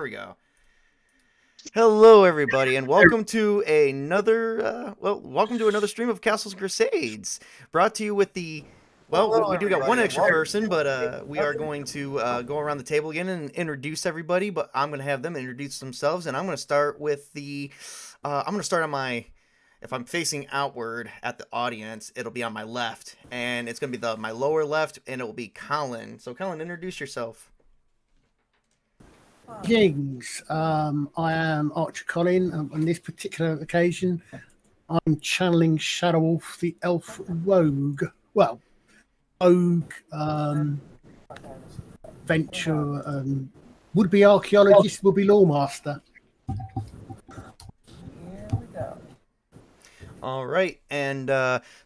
We go. Hello, everybody, and welcome to another stream of Castles and Crusades, brought to you with the. Well, we do got one extra person, but we are going to go around the table again and introduce everybody. But I'm going to have them introduce themselves, and I'm going to start with the. I'm going to start on my. If I'm facing outward at the audience, it'll be on my left, and it's going to be my lower left, and it will be Colin. So, Colin, introduce yourself. Greetings. I am ArcherColin. On this particular occasion, I'm channeling Shadow Wolf, the elf rogue. Well, rogue, venture, would-be archaeologist, would-be lawmaster. All right, and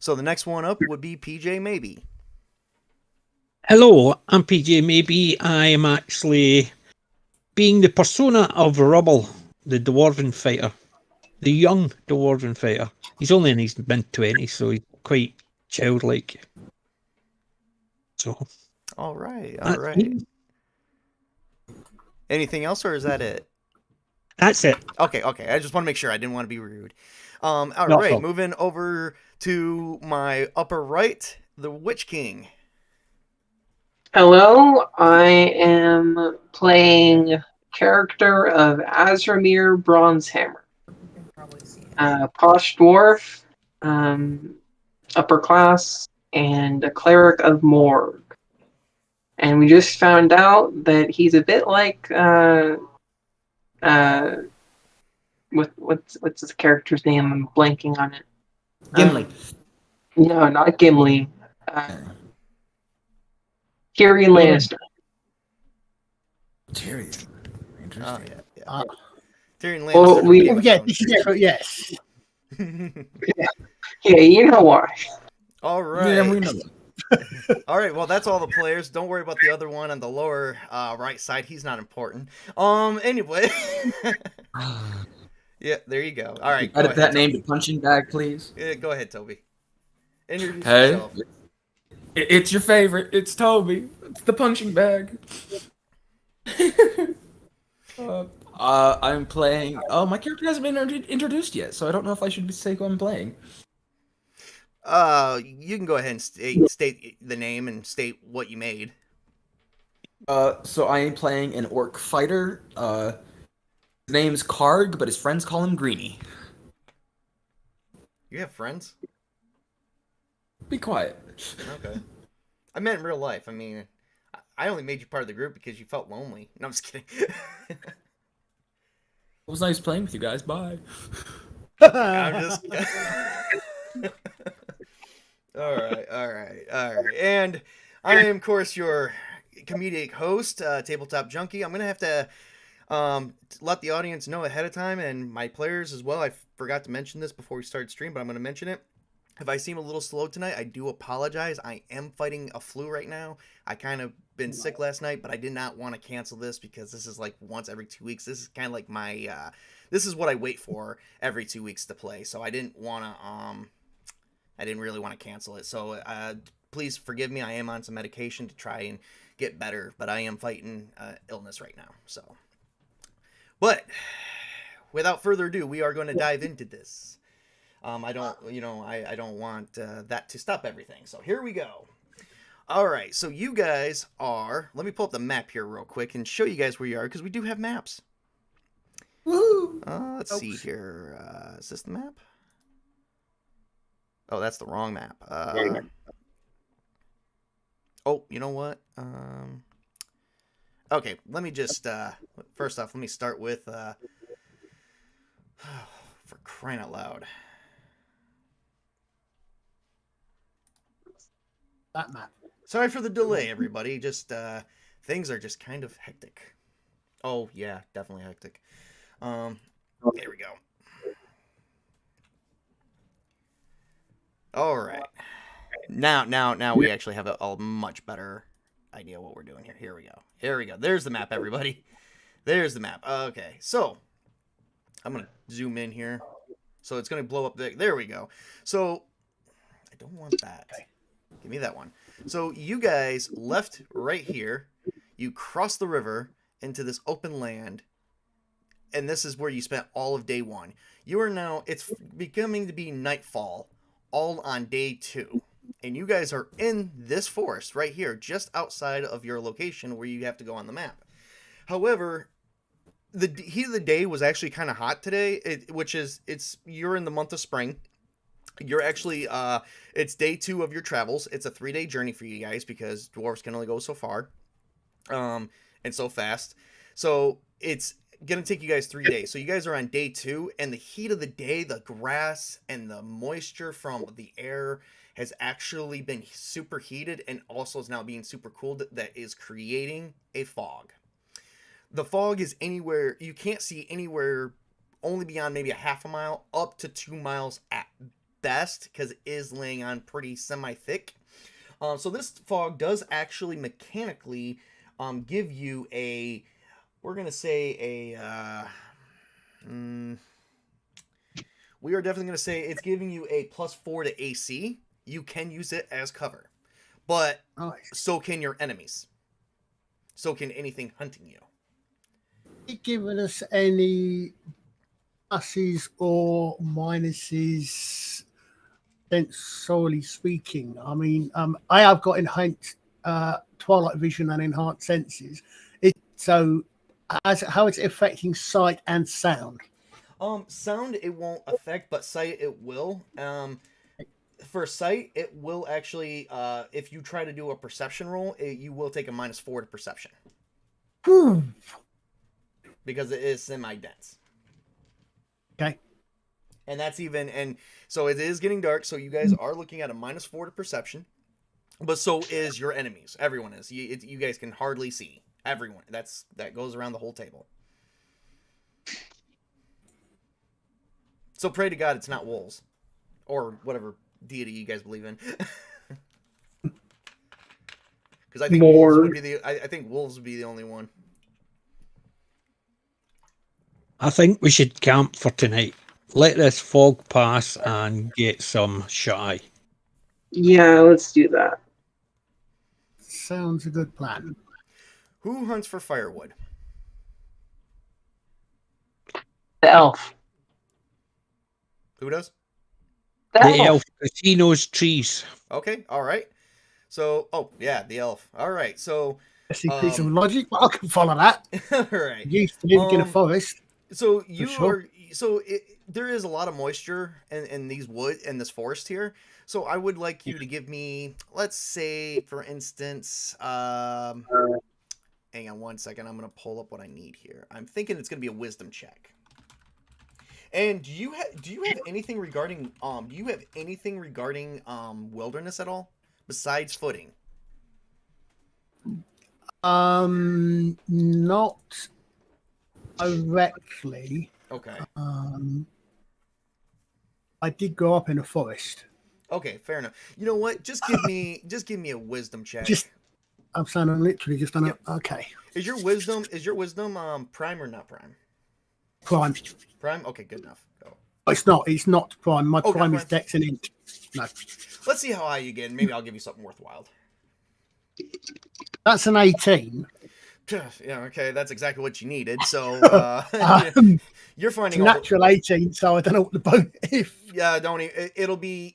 so the next one up would be PJ Maybe. Hello, I'm PJ Maybe. I am actually being the persona of Rubble, the dwarven fighter, the young dwarven fighter. He's only in his mid-20s, so he's quite childlike. So, all right. Me. Anything else, or is that it? That's it. Okay. I just want to make sure. I didn't want to be rude. All right, moving over to my upper right, the Witch King. Hello, I am playing character of Azramir Bronzehammer. Posh dwarf, upper class, and a cleric of Morg. And we just found out that he's a bit like what's his character's name? I'm blanking on it. Gimli. No, not Gimli. Tyrion Lannister. Tyrion. Interesting. Yeah. Tyrion Lannister. Yes. Yeah, you know why. All right. Yeah, we know that. All right. Well, that's all the players. Don't worry about the other one on the lower right side. He's not important. Anyway. Yeah, there you go. All right. Edit that name to punching bag, please. Go ahead, Toby. Introduce Hey. yourself. It's your favorite. It's Tobey. It's the punching bag. I'm playing. Oh, my character hasn't been introduced yet, so I don't know if I should say who I'm playing. You can go ahead and state the name and state what you made. So I am playing an orc fighter. His name's Karg, but his friends call him Greenie. You have friends? Be quiet. Okay. I meant in real life. I mean, I only made you part of the group because you felt lonely. No, I'm just kidding. It was nice playing with you guys. Bye. I'm just. All right. And I am, of course, your comedic host, Tabletop Junkie. I'm gonna have to let the audience know ahead of time, and my players as well. I forgot to mention this before we started stream, but I'm gonna mention it. If I seem a little slow tonight, I do apologize. I am fighting a flu right now. I kind of been sick last night, but I did not want to cancel this because this is like once every 2 weeks. This is kind of like my, this is what I wait for every 2 weeks to play. So I didn't want to, I didn't really want to cancel it. So please forgive me. I am on some medication to try and get better, but I am fighting illness right now. So, but without further ado, we are going to dive into this. I don't want that to stop everything. So here we go. All right. So you guys are, let me pull up the map here real quick and show you guys where you are because we do have maps. Woohoo! Let's see here. Is this the map? Oh, that's the wrong map. Oh, you know what? Okay, let me just, first off, let me start with, for crying out loud. That map. Sorry for the delay, everybody. Just things are just kind of hectic. Oh yeah, definitely hectic. There we go. All right. Now we actually have a much better idea what we're doing here. Here we go. There's the map, everybody. There's the map. Okay, so I'm gonna zoom in here. So it's gonna blow up. There we go. So I don't want that. Give me that one. So you guys left right here. You cross the river into this open land and this is where you spent all of day 1. You are now, it's becoming to be nightfall, all on day 2. And you guys are in this forest right here, just outside of your location where you have to go on the map. However, the heat of the day was actually kind of hot today, you're in the month of spring. You're actually, it's day 2 of your travels. It's a 3-day journey for you guys because dwarves can only go so far, and so fast. So it's going to take you guys 3 days. So you guys are on day 2, and the heat of the day, the grass and the moisture from the air has actually been superheated and also is now being super cooled. That is creating a fog. The fog is anywhere, you can't see anywhere only beyond maybe a half a mile up to 2 miles at best, because it is laying on pretty semi-thick. So this fog does actually mechanically give you a, we're going to say we are definitely going to say it's giving you a +4 to AC. You can use it as cover, but so can your enemies. So can anything hunting you. It given us any pluses or minuses, solely speaking? I mean, I have got enhanced twilight vision and enhanced senses. How it's affecting sight and sound? Sound it won't affect, but sight it will. For sight, it will actually, if you try to do a perception roll, you will take a -4 to perception. Because it is semi-dense. Okay. And that's even, and so it is getting dark, so you guys are looking at a -4 to perception. But so is your enemies. Everyone is. You guys can hardly see. Everyone. That goes around the whole table. So pray to God it's not wolves. Or whatever deity you guys believe in. Because I think wolves would be I think wolves would be the only one. I think we should camp for tonight. Let this fog pass and get some shut-eye. Yeah, let's do that. Sounds a good plan. Who hunts for firewood? The elf. Who does? The elf, because he knows trees. Okay, all right. So, the elf. All right, so... That's a piece of logic, but I can follow that. All right. Used to living in a forest. So there is a lot of moisture in these in this forest here. So I would like you to give me, let's say, for instance, hang on one second. I'm going to pull up what I need here. I'm thinking it's going to be a wisdom check. And do you have anything regarding wilderness at all besides footing? Not directly. Okay. I did grow up in a forest. Okay, fair enough. You know what? Just give me a wisdom check. I'm saying I'm literally just done it. Okay. Is your wisdom prime or not prime? Prime. Prime? Okay, good enough. Go. It's not prime. My prime is Dex and Int. No. Let's see how high you get. Maybe I'll give you something worthwhile. That's an 18. Yeah, okay, that's exactly what you needed. So you're finding natural 18, so I don't know what the bonus is. Yeah, don't even, it'll be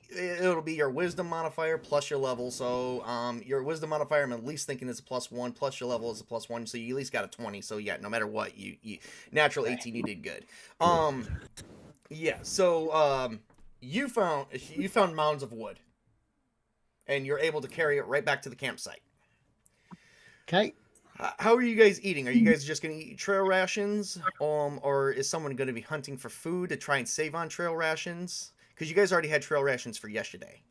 your wisdom modifier plus your level. So your wisdom modifier, I'm at least thinking is a +1 plus your level is a +1. So you at least got a 20. So yeah, no matter what, you natural 18, you did good. Yeah. So you found mounds of wood, and you're able to carry it right back to the campsite. Okay. How are you guys eating? Are you guys just going to eat trail rations? Or is someone going to be hunting for food to try and save on trail rations? Because you guys already had trail rations for yesterday.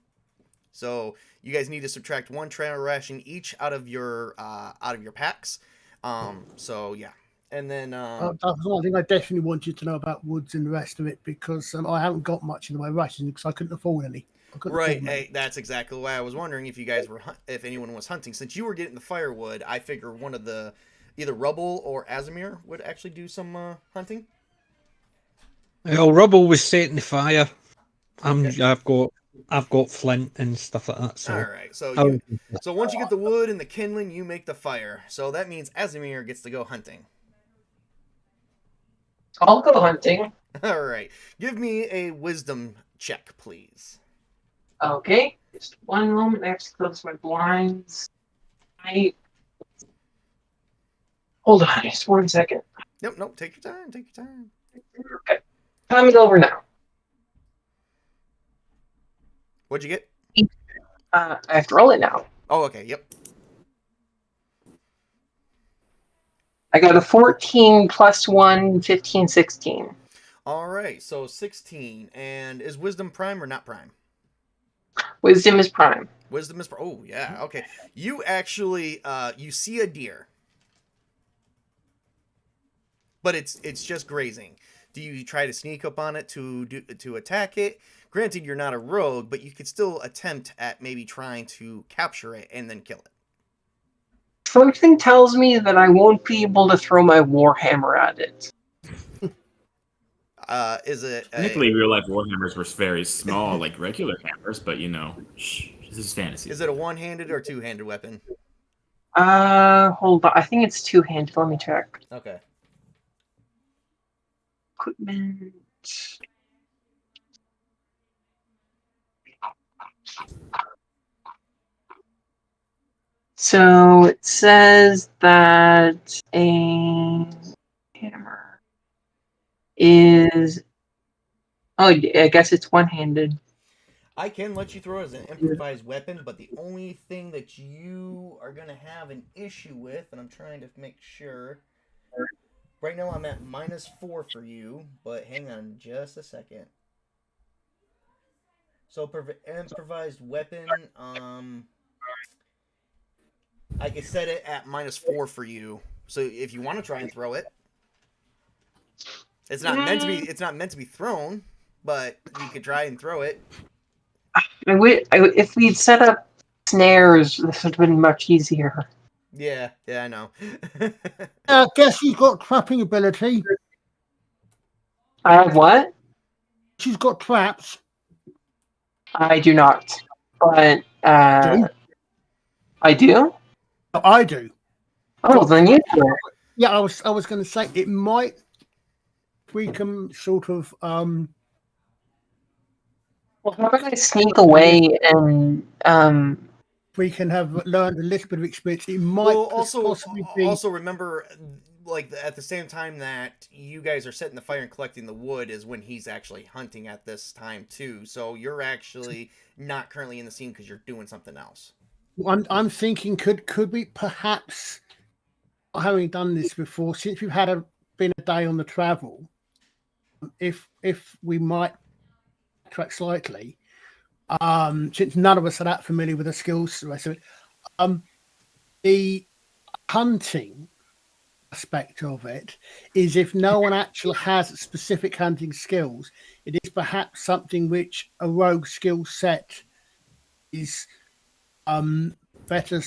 So you guys need to subtract 1 trail ration each out of your packs. So yeah. And then that's one thing I definitely want you to know about woods and the rest of it, because I haven't got much in the way of rations because I couldn't afford any. Right, hey, that's exactly why I was wondering if you guys if anyone was hunting. Since you were getting the firewood, I figure one of the either Rubble or Azimir would actually do some hunting. Well, Rubble was setting the fire. Okay. I've got flint and stuff like that. So all right, so once you get the wood and the kindling, you make the fire. So that means Azimir gets to go hunting. I'll go hunting. All right. Give me a wisdom check, please. Okay. Just one moment. I have to close my blinds. Hold on, just 1 second. Nope. Take your time. Take your time. Okay. Time is over now. What'd you get? I have to roll it now. Oh, okay. Yep. I got a 14 plus 1, 15, 16. All right. So 16. And is wisdom prime or not prime? Wisdom is prime. Wisdom is. Oh, yeah. Okay. You actually, you see a deer, but it's just grazing. Do you try to sneak up on it to attack it? Granted, you're not a rogue, but you could still attempt at maybe trying to capture it and then kill it. Something tells me that I won't be able to throw my warhammer at it. Is it? Technically, real life warhammers were very small, like regular hammers, but this is fantasy. Is it a one-handed or two-handed weapon? Hold on. I think it's two-handed. Let me check. Okay. Equipment. So it says that a hammer is. Oh, I guess it's one-handed. I can let you throw it as an improvised weapon, but the only thing that you are going to have an issue with, and I'm trying to make sure. Right now I'm at -4 for you, but hang on just a second. So improvised weapon, I can set it at -4 for you. So if you want to try and throw it, it's not meant to be thrown, but you could try and throw it. If we'd set up snares, this would have been much easier. Yeah, I know. I guess she's got trapping ability. I have what? She's got traps. I do not. But I do? I do. Oh, then you do. Yeah, I was going to say it might. We can sort of. Well, how about I sneak away and we can have learned a little bit of experience. It might possibly be. Also remember, like at the same time that you guys are setting the fire and collecting the wood is when he's actually hunting at this time too. So you're actually not currently in the scene because you're doing something else. I'm thinking, could we perhaps, having done this before, since we've been a day on the travel, if we might track slightly, since none of us are that familiar with the skills, the rest of it, the hunting aspect of it is if no one actually has specific hunting skills, it is perhaps something which a rogue skill set is better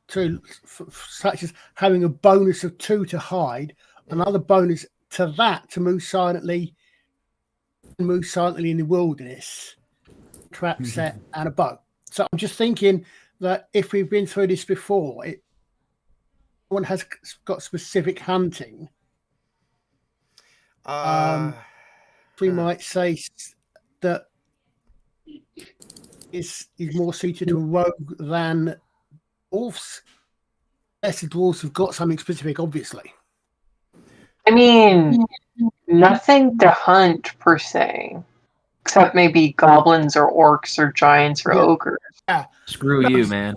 to, such as having a bonus of 2 to hide, another bonus to that to move silently in the wilderness, trap set, and a bow. So I'm just thinking that if we've been through this before, one has got specific hunting. We might say that is more suited to a rogue than dwarves. Yes, the dwarves have got something specific, obviously. I mean, nothing to hunt per se, except maybe goblins or orcs or giants or ogres. Yeah. Screw you, man.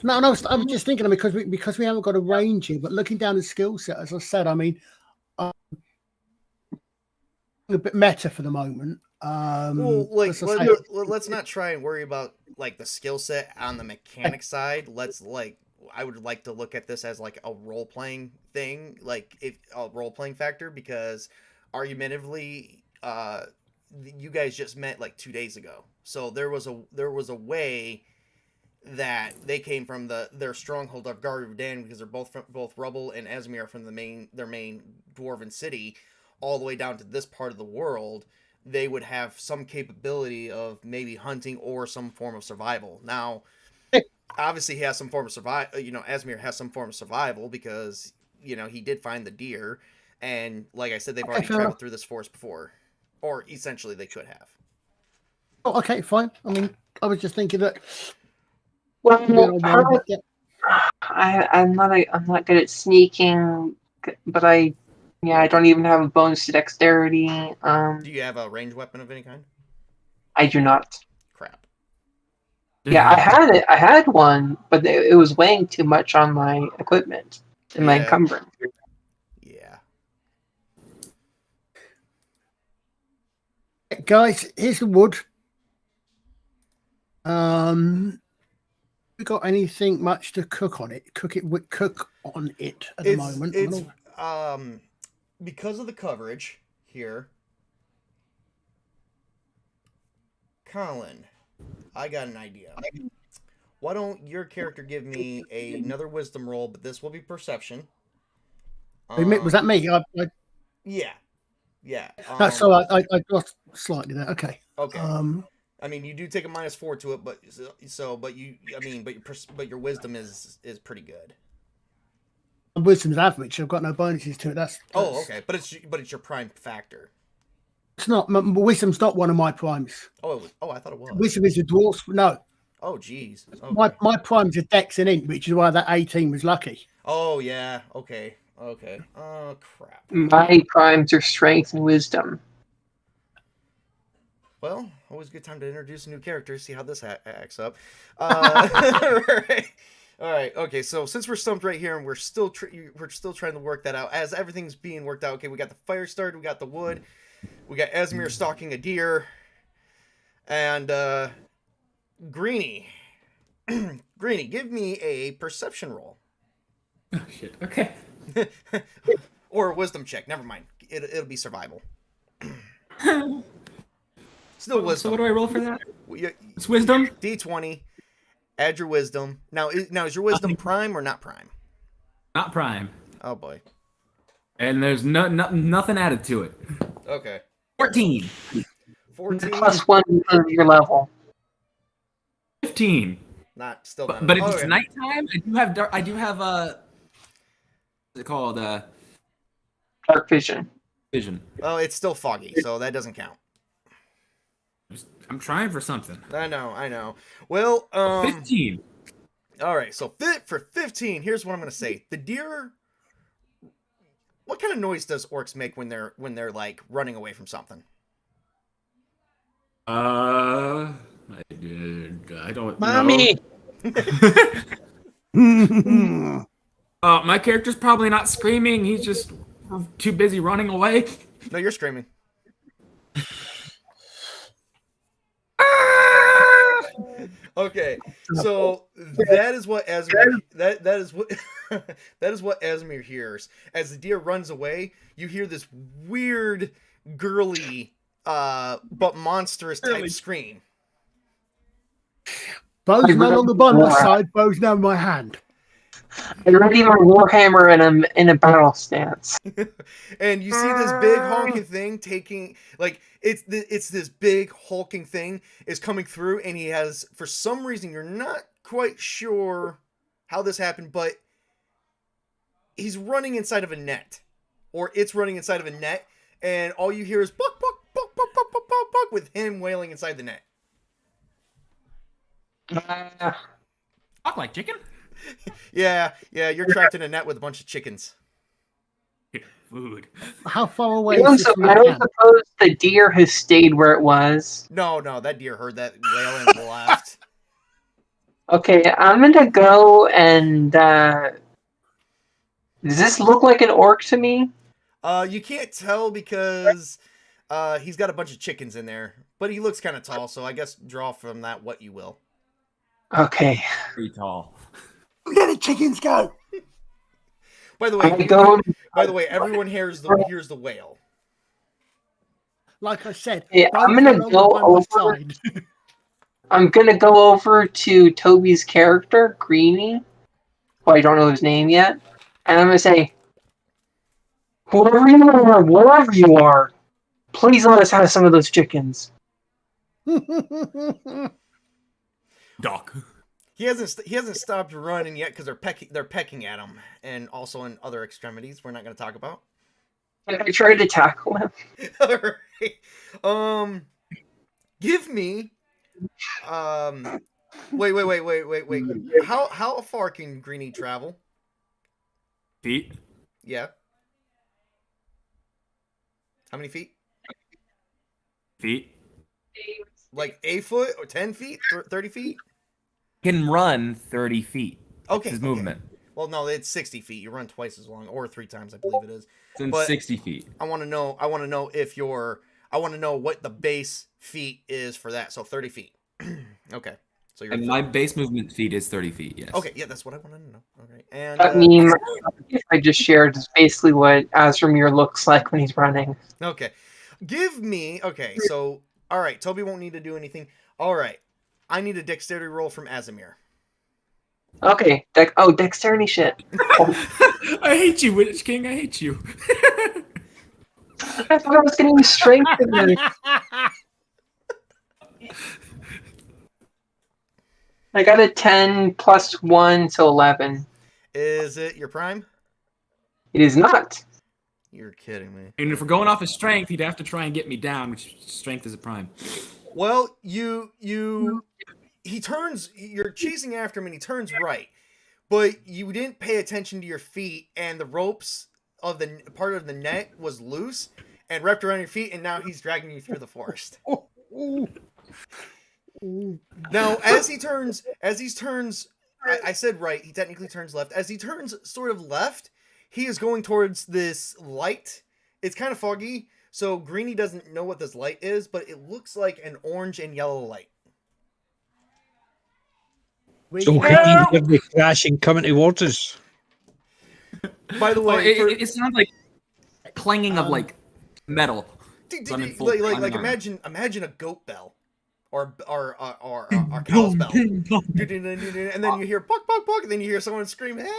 No, I'm just thinking because we haven't got a range here, but looking down the skill set, as I said, I mean, a bit meta for the moment. Well, like let's not try and worry about like the skill set on the mechanic side. I would like to look at this as like a role playing thing, like a role playing factor, because argumentatively, you guys just met like 2 days ago, so there was a way that they came from their stronghold of Guard of Dan, because they're both Rubble and Asmir are from their main dwarven city, all the way down to this part of the world. They would have some capability of maybe hunting or some form of survival. Now, obviously, he has some form of survival. Asmir has some form of survival because he did find the deer. And like I said, they've Okay, already fair traveled enough. through this forest before, or essentially they could have. Oh, okay, fine. I mean, I was just thinking that. Well, I'm not good at sneaking, but I don't even have a bonus to dexterity. Do you have a ranged weapon of any kind? I do not. Crap. Yeah, I had it. I had one, but it was weighing too much on my equipment and my Yeah. encumbrance. Yeah. Guys, here's the wood. We got anything much to cook on it? Cook on it at the moment. It's because of the coverage here. Colin, I got an idea. Why don't your character give me another wisdom roll, but this will be perception. Was that me? Yeah. Yeah. No, so I got slightly there. Okay. Okay. I mean, you do take a -4 to it, but your wisdom is pretty good. Wisdom's average. I've got no bonuses to it. That's Oh, okay. But it's your prime factor. It's not. Wisdom's not one of my primes. Oh, I thought it was. Wisdom is a dwarf. No. Oh, geez. Okay. My prime's a dex and int, which is why that 18 was lucky. Oh, yeah. Okay. Oh, crap. My primes are strength and wisdom. Well, always a good time to introduce a new character, see how this acts up. Right. All right. Okay. So since we're stumped right here, and we're still trying to work that out, as everything's being worked out. Okay, we got the fire started, we got the wood, we got Esmir stalking a deer, and Greenie. Greenie, give me a perception roll. Oh shit. Okay. Or a wisdom check. Never mind. It'll be survival. Still wisdom. So what do I roll for that? You- It's wisdom. D20. Add your wisdom. Now is your wisdom prime or not prime? Not prime. Oh boy. And there's nothing added to it. Okay. 14. 14. +1 because of your level. 15. Not still. But if it's nighttime, I do have what's it called? Dark vision. Vision. Oh, it's still foggy, so that doesn't count. I'm trying for something. I know. Well, 15. All right. So for 15, here's what I'm gonna say. The deer. What kind of noise does orcs make when they're like running away from something? I don't Mommy! know. My character's probably not screaming. He's just too busy running away. No, you're screaming. Okay, so that is what Esmir that is what that is what Esmir hears as the deer runs away. You hear this weird, girly, but monstrous type scream. Bow's no longer by my side. Bow's now in my hand. I ready my warhammer and I'm in a battle stance. And you see this big honking thing taking it's this big hulking thing is coming through, and he has, for some reason, you're not quite sure how this happened, but he's running inside of a net, or it's running inside of a net, and all you hear is buck buck buck buck buck buck buck buck with him wailing inside the net. Talk like chicken. Yeah, you're trapped in a net with a bunch of chickens. Food. How far away I don't is this from the camp? suppose the deer has stayed where it was. No, that deer heard that wailing and left. Okay, I'm gonna go and does this look like an orc to me? You can't tell because he's got a bunch of chickens in there, but he looks kind of tall, so I guess draw from that what you will. Okay. Pretty tall. Let the chickens go. By the way, everyone hears the wail. Like I said, Yeah, Bow's I'm gonna no go longer by my over. side. I'm gonna go over to Toby's character, Greenie. Well, I don't know his name yet, and I'm gonna say, wherever you are, please let us have some of those chickens. Doc. He hasn't stopped running yet because they're pecking at him, and also in other extremities we're not going to talk about. I tried to tackle him. All right. Give me. Wait. How far can Greenie travel? Feet. Yeah. How many feet? Feet. Like 8 foot or 10 feet? 30 feet? Can run 30 feet. Okay. His okay. movement. Well, no, it's 60 feet. You run twice as long, or 3 times, I believe it is. It's in But 60 feet. I want to know. I want to know if you're. I want to know what the base feet is for that. So 30 feet. Okay. So you're. And my base movement feet is 30 feet, yes. Okay. Yeah, that's what I wanted to know. Okay. And That meme I just shared is basically what Azramir looks like when he's running. okay. Give me. Okay. So all right. Tobey won't need to do anything. All right. I need a dexterity roll from Azamir. Okay, dexterity shit. I hate you, Witch King. I hate you. I thought I was getting strength in this. I got a 10 plus 1 to 11. Is it your prime? It is not. You're kidding me. And if we're going off his strength, he'd have to try and get me down, which strength is a prime. Well, he turns. You're chasing after him, and he turns right, but you didn't pay attention to your feet, and the ropes of the part of the net was loose and wrapped around your feet, and now he's dragging you through the forest. Now, as he turns, I said right. He technically turns left. As he turns sort of left, he is going towards this light. It's kind of foggy, so Greenie doesn't know what this light is, but it looks like an orange and yellow light. So Greenie's going to be crashing coming towards us. By the way, it sounds like clanging of like metal. Like imagine a goat bell, or cow's bell, and then you hear puck puck puck, and then you hear someone scream help.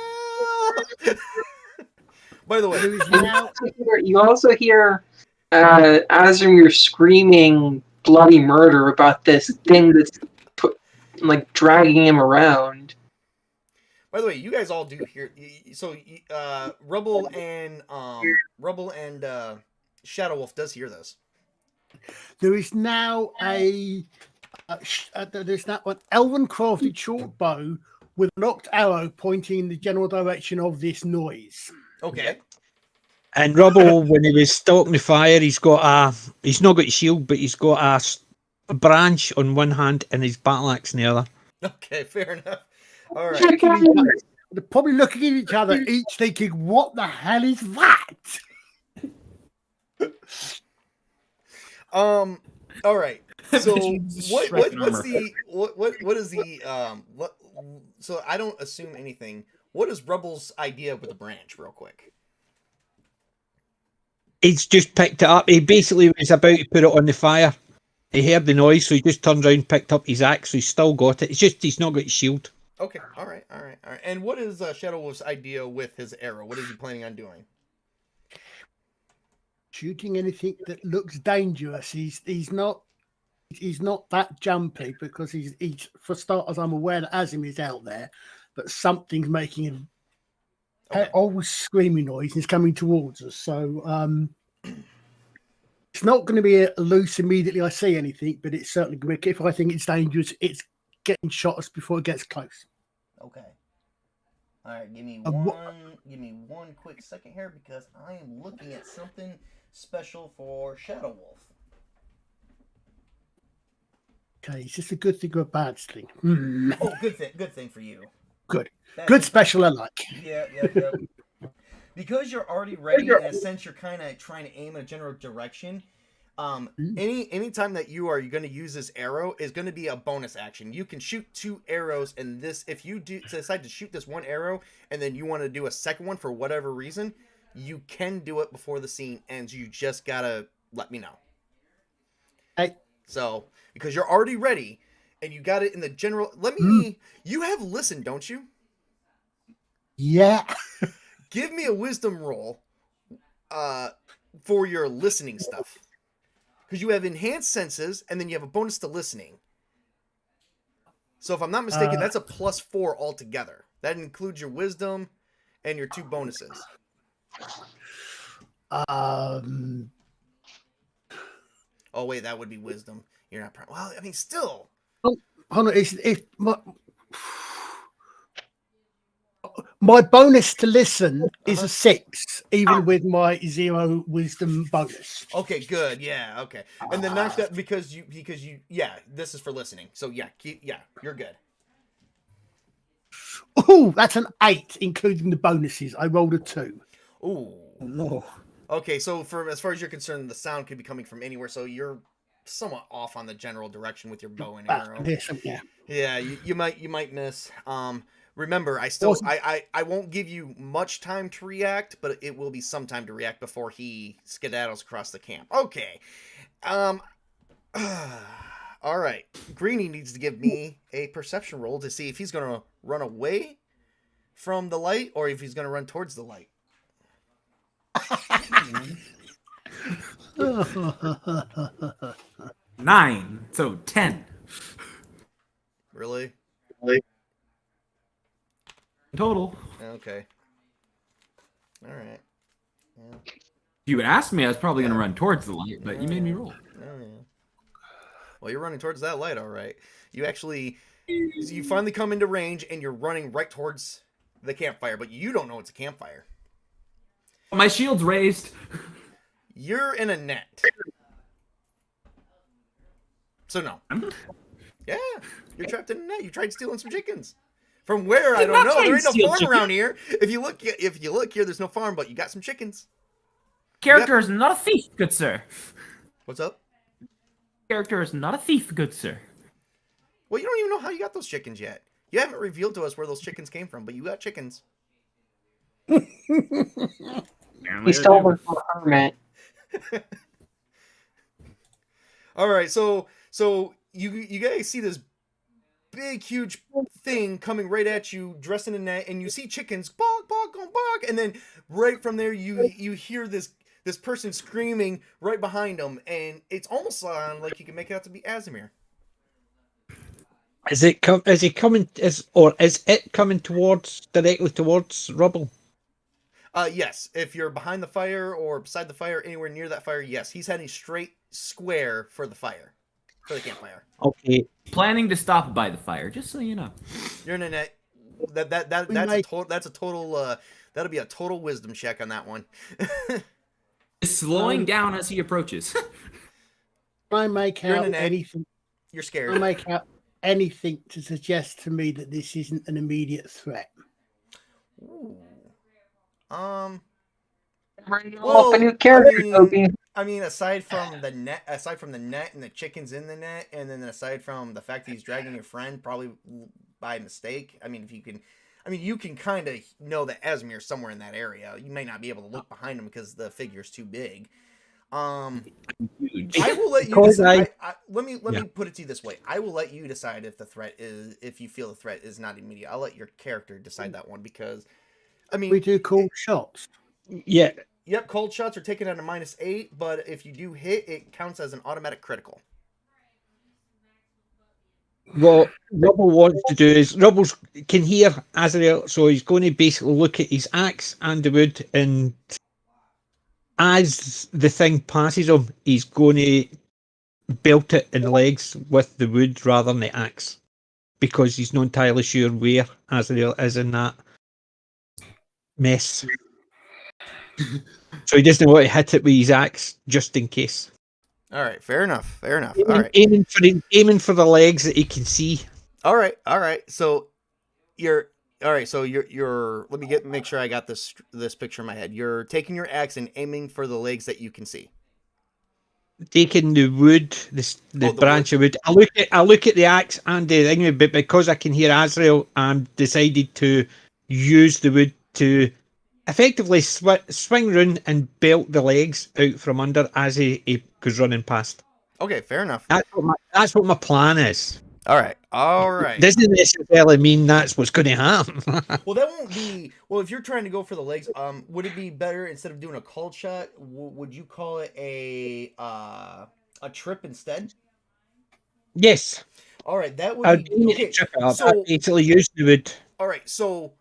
By the way, you also hear Azramir screaming bloody murder about this thing that's dragging him around. By the way, you guys all do hear. So Rubble and Shadow Wolf does hear this. There is now there's now an elven crafted short bow with a locked arrow pointing in the general direction of this noise. Okay. And Rubble, when he was stalking the fire, he's not got a shield, but he's got a branch on one hand and his battle axe in the other. Okay, fair enough. All right. They're probably looking at each other, each thinking, "What the hell is that?" All right. So what is the so I don't assume anything. What is Rubble's idea with the branch, real quick? He's just picked it up. He basically was about to put it on the fire. He heard the noise, so he just turned around, picked up his axe, so he's still got it. It's just he's not got his shield. Okay, all right. And what is Shadow Wolf's idea with his arrow? What is he planning on doing? Shooting anything that looks dangerous. He's not that jumpy because he's for starters. I'm aware that Azim is out there, but something's making an old screaming noise and is coming towards us. So it's not going to be a loose immediately. I see anything, but it's certainly quick. If I think it's dangerous, it's getting shot us before it gets close. Okay. All right. Give me one quick second here because I am looking at something special for Shadow Wolf. Okay, is this a good thing or a bad thing? Oh, good thing for you. Good. Good special I like. Yeah. Because you're already ready, in a sense, you're kind of trying to aim in a general direction. Any time that you're going to use this arrow is going to be a bonus action. You can shoot 2 arrows, and this, if you decide to shoot this one arrow, and then you want to do a second one for whatever reason, you can do it before the scene ends. You just gotta let me know. Hey. So because you're already ready, and you got it in the general. You have listened, don't you? Yeah. Give me a wisdom roll for your listening stuff. Because you have enhanced senses, and then you have a bonus to listening. So if I'm not mistaken, that's a +4 altogether. That includes your wisdom and your 2 bonuses. Um, Oh wait, that would be wisdom. You're not. Well, I mean, still. hold on. If my bonus to listen is a 6, even with my 0 wisdom bonus. Okay, good. Yeah. Okay. And then knock that because you. Yeah. This is for listening. So yeah. You're good. Oh, that's an 8, including the bonuses. I rolled a 2. Ooh. No. Okay, so as far as you're concerned, the sound could be coming from anywhere, so you're somewhat off on the general direction with your bow and arrow. Yeah. Yeah, you might miss. Remember, I won't give you much time to react, but it will be some time to react before he skedaddles across the camp. Okay. All right. Greenie needs to give me a perception roll to see if he's gonna run away from the light or if he's gonna run towards the light. 9, so 10 Really? total. Okay. All right. Yeah. If you had asked me, I was probably going to run towards the light, but you made me roll. Oh, yeah. Well, you're running towards that light, all right. You finally come into range, and you're running right towards the campfire, but you don't know it's a campfire. My shield's raised. You're in a net. So no. Yeah, you're trapped in a net. You tried stealing some chickens. From where, I don't know. There ain't no farm around here. If you look here, there's no farm, but you got some chickens. Character is not a thief, good sir. What's up? Character is not a thief, good sir. Well, you don't even know how you got those chickens yet. You haven't revealed to us where those chickens came from, but you got chickens. He stole them from a hermit. All right, so you guys see this big, huge thing coming right at you, dressed in a net, and you see chickens, bark, bark, bark, and then right from there you hear this person screaming right behind them, and it's almost like you can make it out to be Azimir. Is it coming directly towards Rubble? Yes. If you're behind the fire or beside the fire, anywhere near that fire, yes. He's heading straight square for the fire. For the campfire. Okay. Planning to stop by the fire, just so you know. You're in a net. That'll be a total wisdom check on that one. Slowing down as he approaches. I make You're in out a net. anything. You're scared. I make out anything to suggest to me that this isn't an immediate threat. Ooh. Well, a new character, Tobey. I mean, aside from the net and the chickens in the net, and then aside from the fact that he's dragging your friend probably by mistake. I mean, you can kind of know that Azmir's somewhere in that area. You may not be able to look behind him because the figure's too big. I will let you decide. Let me put it to you this way. I will let you decide if you feel the threat is not immediate. I'll let your character decide that one because, I mean, We do cold shots. Yeah. Yep, cold shots are taken at a -8, but if you do hit, it counts as an automatic critical. What Rubble wants to do is Rubble can hear Azrael, so he's going to basically look at his axe and the wood, and as the thing passes him, he's going to belt it in the legs with the wood rather than the axe, because he's not entirely sure where Azrael is in that mess. So he doesn't want to hit it with his axe just in case. All right, fair enough. All right. Aiming for the legs that he can see. All right. So you're let me make sure I got this picture in my head. You're taking your axe and aiming for the legs that you can see. Taking the wood, the branch of wood. I look at the axe and the thing, but because I can hear Azrael, I'm decided to use the wood to effectively swing round and belt the legs out from under as he goes running past. Okay, fair enough. That's what my plan is. All right. Doesn't necessarily mean that's what's going to happen. Well, that won't be. Well, if you're trying to go for the legs, would it be better instead of doing a cold shot? Would you call it a trip instead? Yes. All right, that would I'd be okay. I'd basically use the wood. All right, so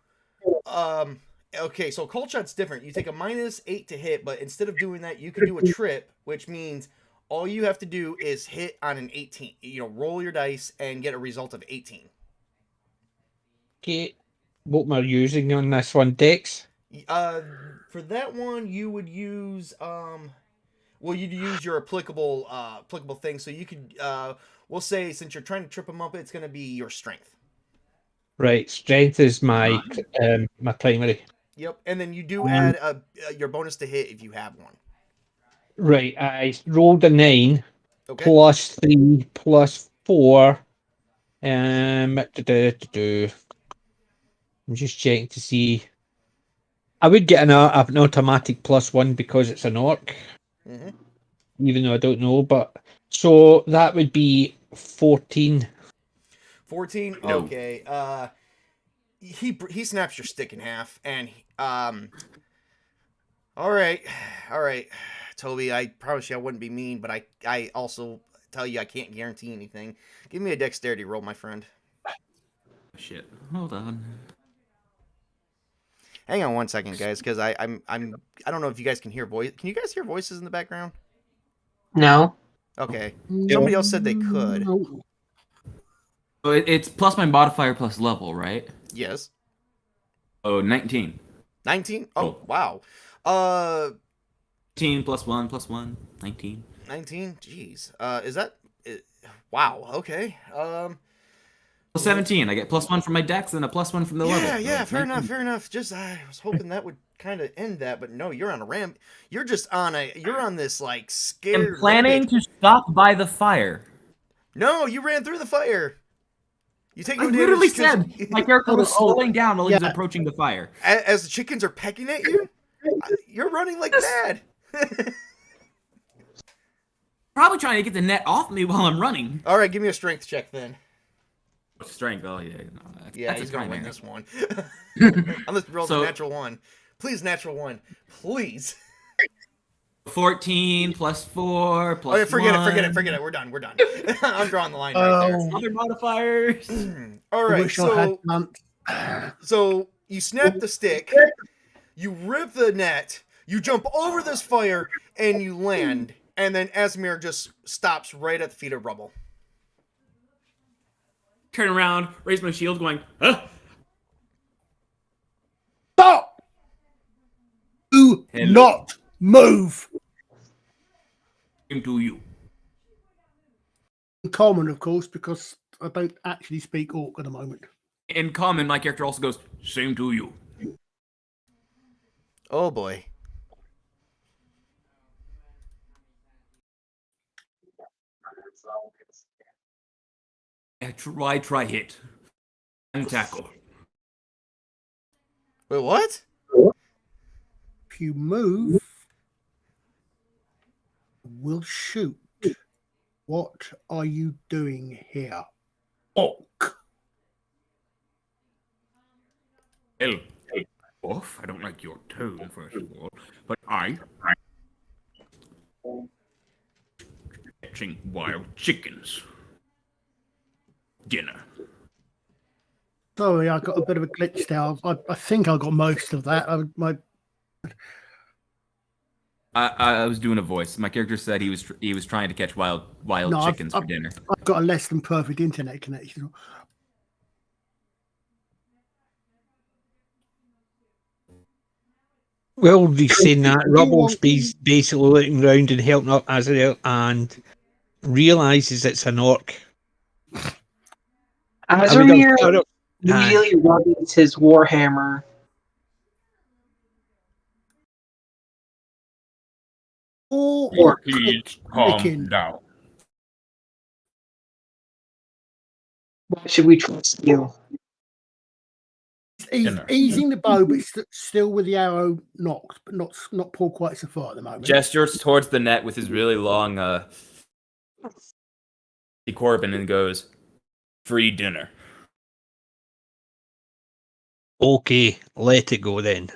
Okay, so cold shot's different. You take a -8 to hit, but instead of doing that, you can do a trip, which means all you have to do is hit on an 18. Roll your dice and get a result of 18. Okay. What we're using on this one, Dex? For that one, you would use you'd use your applicable thing. So you could we'll say since you're trying to trip them up, it's going to be your strength. Right, strength is my my primary. Yep, and then you do add your bonus to hit if you have one. Right, I rolled a 9 Okay. plus 3 plus 4. I'm just checking to see. I would get an automatic +1 because it's an orc, even though I don't know. But so that would be 14. 14. No. Okay. He snaps your stick in half, and all right, Toby. I promise you I wouldn't be mean, but I also tell you I can't guarantee anything. Give me a dexterity roll, my friend. Shit. Hold on. Hang on one second, guys, because I don't know if you guys can hear voice. Can you guys hear voices in the background? No. Okay. Somebody else said they could. No. So it's plus my modifier plus level, right? Yes. Oh, 19. 19? Oh, Oh. wow. 18 plus 1 plus 1. 19. 19? Jeez. Is that... wow, okay. Well, 17. I get plus 1 from my dex and a plus 1 from the level. Yeah, So fair 19. enough. Just, I was hoping that would kind of end that, but no, you're on a ramp. You're just you're on this, like, scared... I'm planning rampage. to stop by the fire. No, you ran through the fire. You take I no literally damage 'cause- said my character was slowing down while he was Yeah. approaching the fire. As the chickens are pecking at you, you're running like mad. Probably trying to get the net off me while I'm running. All right, give me a strength check then. Strength. Oh, yeah. No, Yeah, that's he's a gonna win primary. this one. Unless rolls So- a natural one. Please, natural one. Please. 14 plus 4 plus Oh, yeah, forget 1. it. We're done. I'm drawing the line right there. Other modifiers. All I right, wish I had so months. so you snap the stick, you rip the net, you jump over this fire, and you land. And then Asmir just stops right at the feet of Rubble. Turn around, raise my shield, going, huh? Stop! Do Hello. not move. Same to you. In common, of course, because I don't actually speak Orc at the moment. In common, my character also goes, same to you. Oh boy. Try hit. And tackle. Wait, what? If you move, we'll shoot. What are you doing here? Orc. Hell, off. I don't like your tone, first of all. But I catching wild chickens. Dinner. Sorry, I got a bit of a glitch there. I think I got most of that. I was doing a voice. My character said he was trying to catch wild No, chickens for dinner. I've got a less than perfect internet connection. Well, he's saying that Rubble's basically looking round and helping up Azrael and realises it's an orc. Azramir immediately rubs his warhammer. Or Please calm down. Why should we trust you? he's Dinner. easing the bow, but still with the arrow knocked, but not pulled quite so far at the moment. Gestures towards the net with his really long Corbin and goes, free dinner. Okay, let it go then.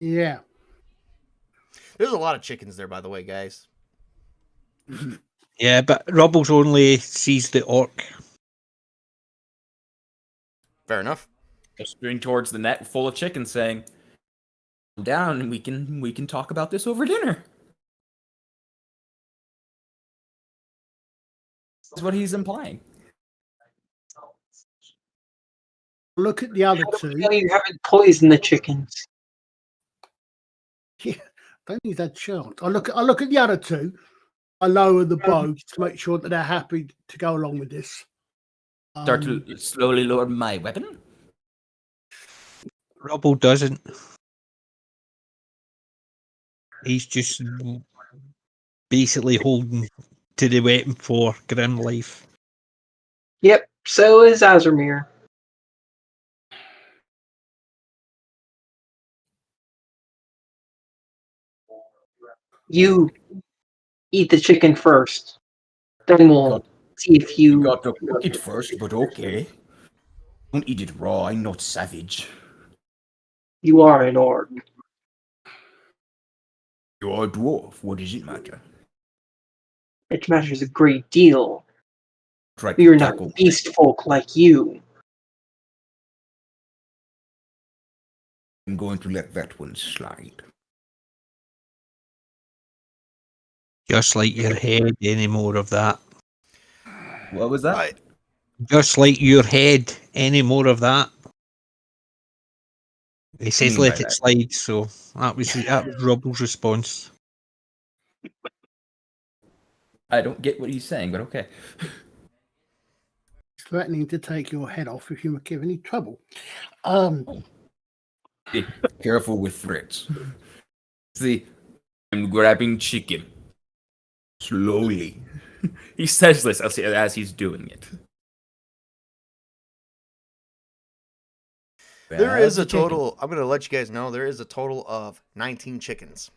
Yeah. There's a lot of chickens there, by the way, guys. Yeah, but Rubble's only sees the orc. Fair enough. gesturing towards the net full of chickens, saying, "Calm down, and we can talk about this over dinner." That's what he's implying. Look at the other How do two. we know you haven't poisoned the chickens? Yeah, don't think that chance. I look at the other two. I lower the bow to make sure that they're happy to go along with this. Start to slowly lower my weapon. Rubble doesn't. He's just basically holding to the weapon for grim life. Yep, so is Azurmir. You eat the chicken first. Then we'll see if You you... got to cook it first, but okay. Don't eat it raw. I'm not savage. You are an orc. You are a dwarf. What does it matter? It matters a great deal. Try We are to not tackle. beast folk like you. I'm going to let that one slide. Just like your head, any more of that. What was that? Just like your head, any more of that. He says mean by let it that? slide, so that was Rubble's response. I don't get what he's saying, but okay. Threatening to take your head off if you give any trouble. Be careful with threats. See, I'm grabbing chicken. Slowly. He says this as he's doing it. There is a Grab the chicken. total. I'm gonna let you guys know there is a total of 19 chickens.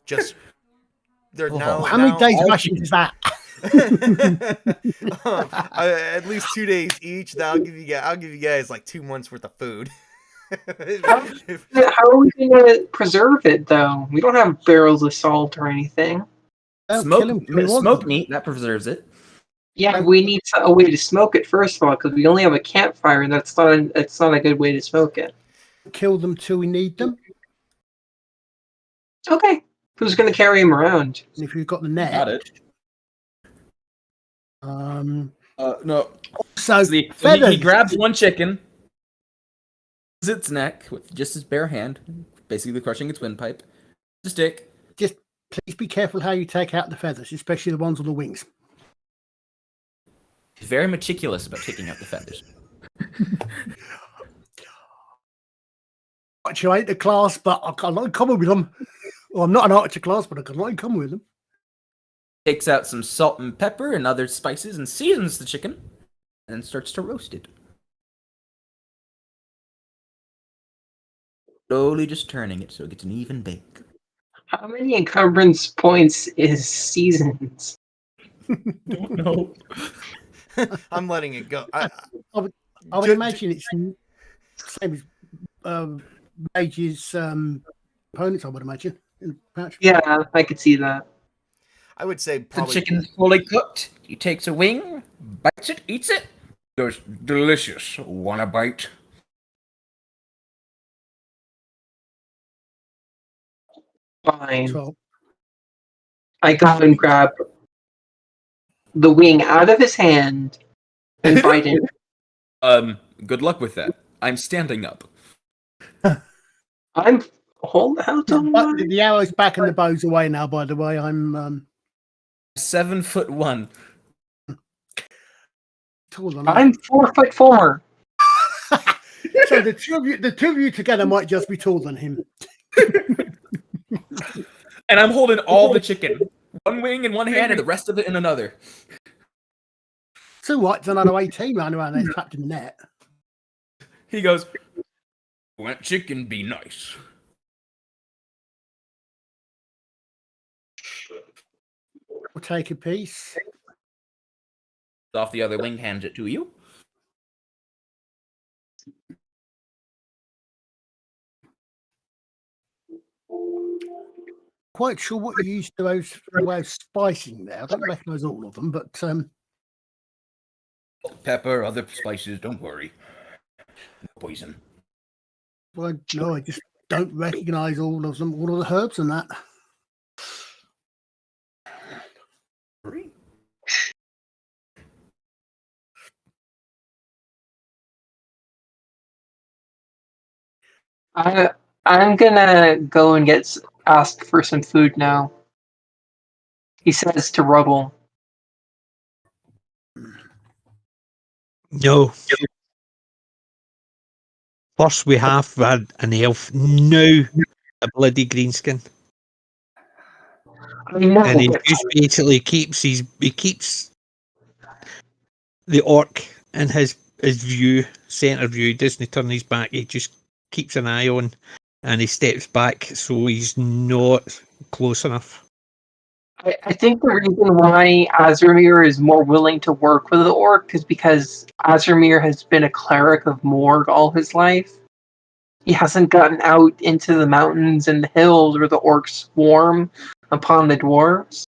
Just they're now. How many now- days all rations is that? At least 2 days each. I'll give you guys like 2 months worth of food. How are we going to preserve it, though? We don't have barrels of salt or anything. Don't kill him till he wants Smoke them. meat, that preserves it. Yeah, we need a way to smoke it first of all, because we only have a campfire, and it's not a good way to smoke it. Kill them till we need them. Okay, who's going to carry him around? And if you've got the Got net, it. No. so See, he feathers. grabs one chicken, its neck with just his bare hand, basically crushing its windpipe. The stick. Just please be careful how you take out the feathers, especially the ones on the wings. He's very meticulous about taking out the feathers. Archer ain't the class, but I got a lot in common with them. Well, I'm not an archer class, but I got a lot in common with them. Takes out some salt and pepper and other spices and seasons the chicken, and then starts to roast it. Slowly just turning it so it gets an even bake. How many encumbrance points is seasons? Don't know. I'm letting it go. I would Ju- imagine it's the same as Mage's opponents, I would imagine. In pouch. Yeah, I could see that. I would say The probably. chicken's fully cooked. He takes a wing, bites it, eats it. Goes, delicious. Want a bite? Fine. So, I go and grab the wing out of his hand and bite it. Good luck with that. I'm standing up. I'm hold how tall am but I? the arrow's back and the bow's away now, by the way. I'm 7'1". taller than I'm 4'4". So the two of you together might just be taller than him. And I'm holding all the chicken. One wing in one hand and the rest of it in another. So what? It's another 18 running around there trapped in the net. He goes, "Want chicken be nice." We'll take a piece. Off the other wing, hands it to you. Quite sure what you used to those way of spicing there. I don't recognise all of them, but Pepper, other spices, don't worry. Poison. Well, no, I just don't recognise all of them, all of the herbs and that. I'm gonna go and ask for some food now. He says to Rubble. No. First we have had an elf, now a bloody greenskin. I know, And he but just basically keeps the orc in his view, centre view. He doesn't turn his back, he just keeps an eye on, and he steps back so he's not close enough. I think the reason why Azramir is more willing to work with the orc is because Azramir has been a cleric of Morg all his life. He hasn't gotten out into the mountains and the hills where the orcs swarm upon the dwarves.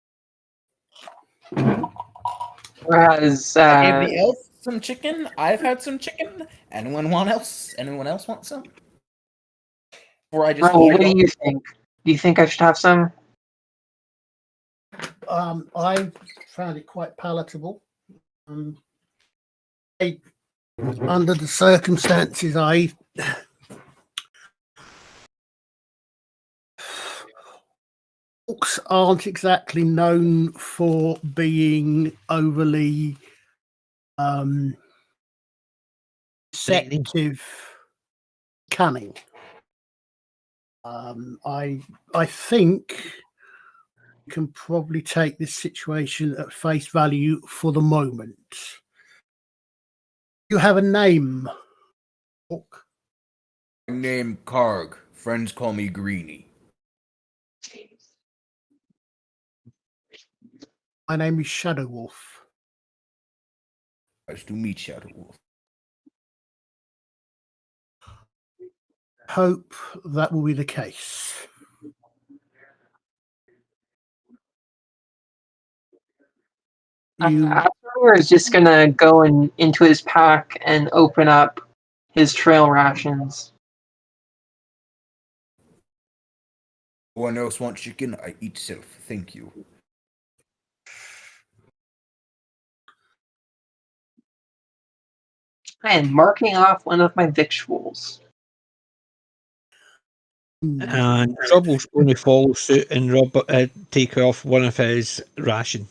Whereas, I gave the elf some chicken. I've had some chicken. Anyone else want some? Or I just. what do you think? Do you think I should have some? I found it quite palatable. Under the circumstances, orcs aren't exactly known for being overly deceptive, cunning. I think you can probably take this situation at face value for the moment. You have a name, orc? Name Karg. Friends call me Greenie. My name is Shadow Wolf. Nice to meet Shadow Wolf. Hope that will be the case. Azramir is just gonna go into his pack and open up his trail rations. No one else want chicken? I eat self. Thank you. And marking off one of my victuals. And Trouble's going to follow suit and take off one of his ration.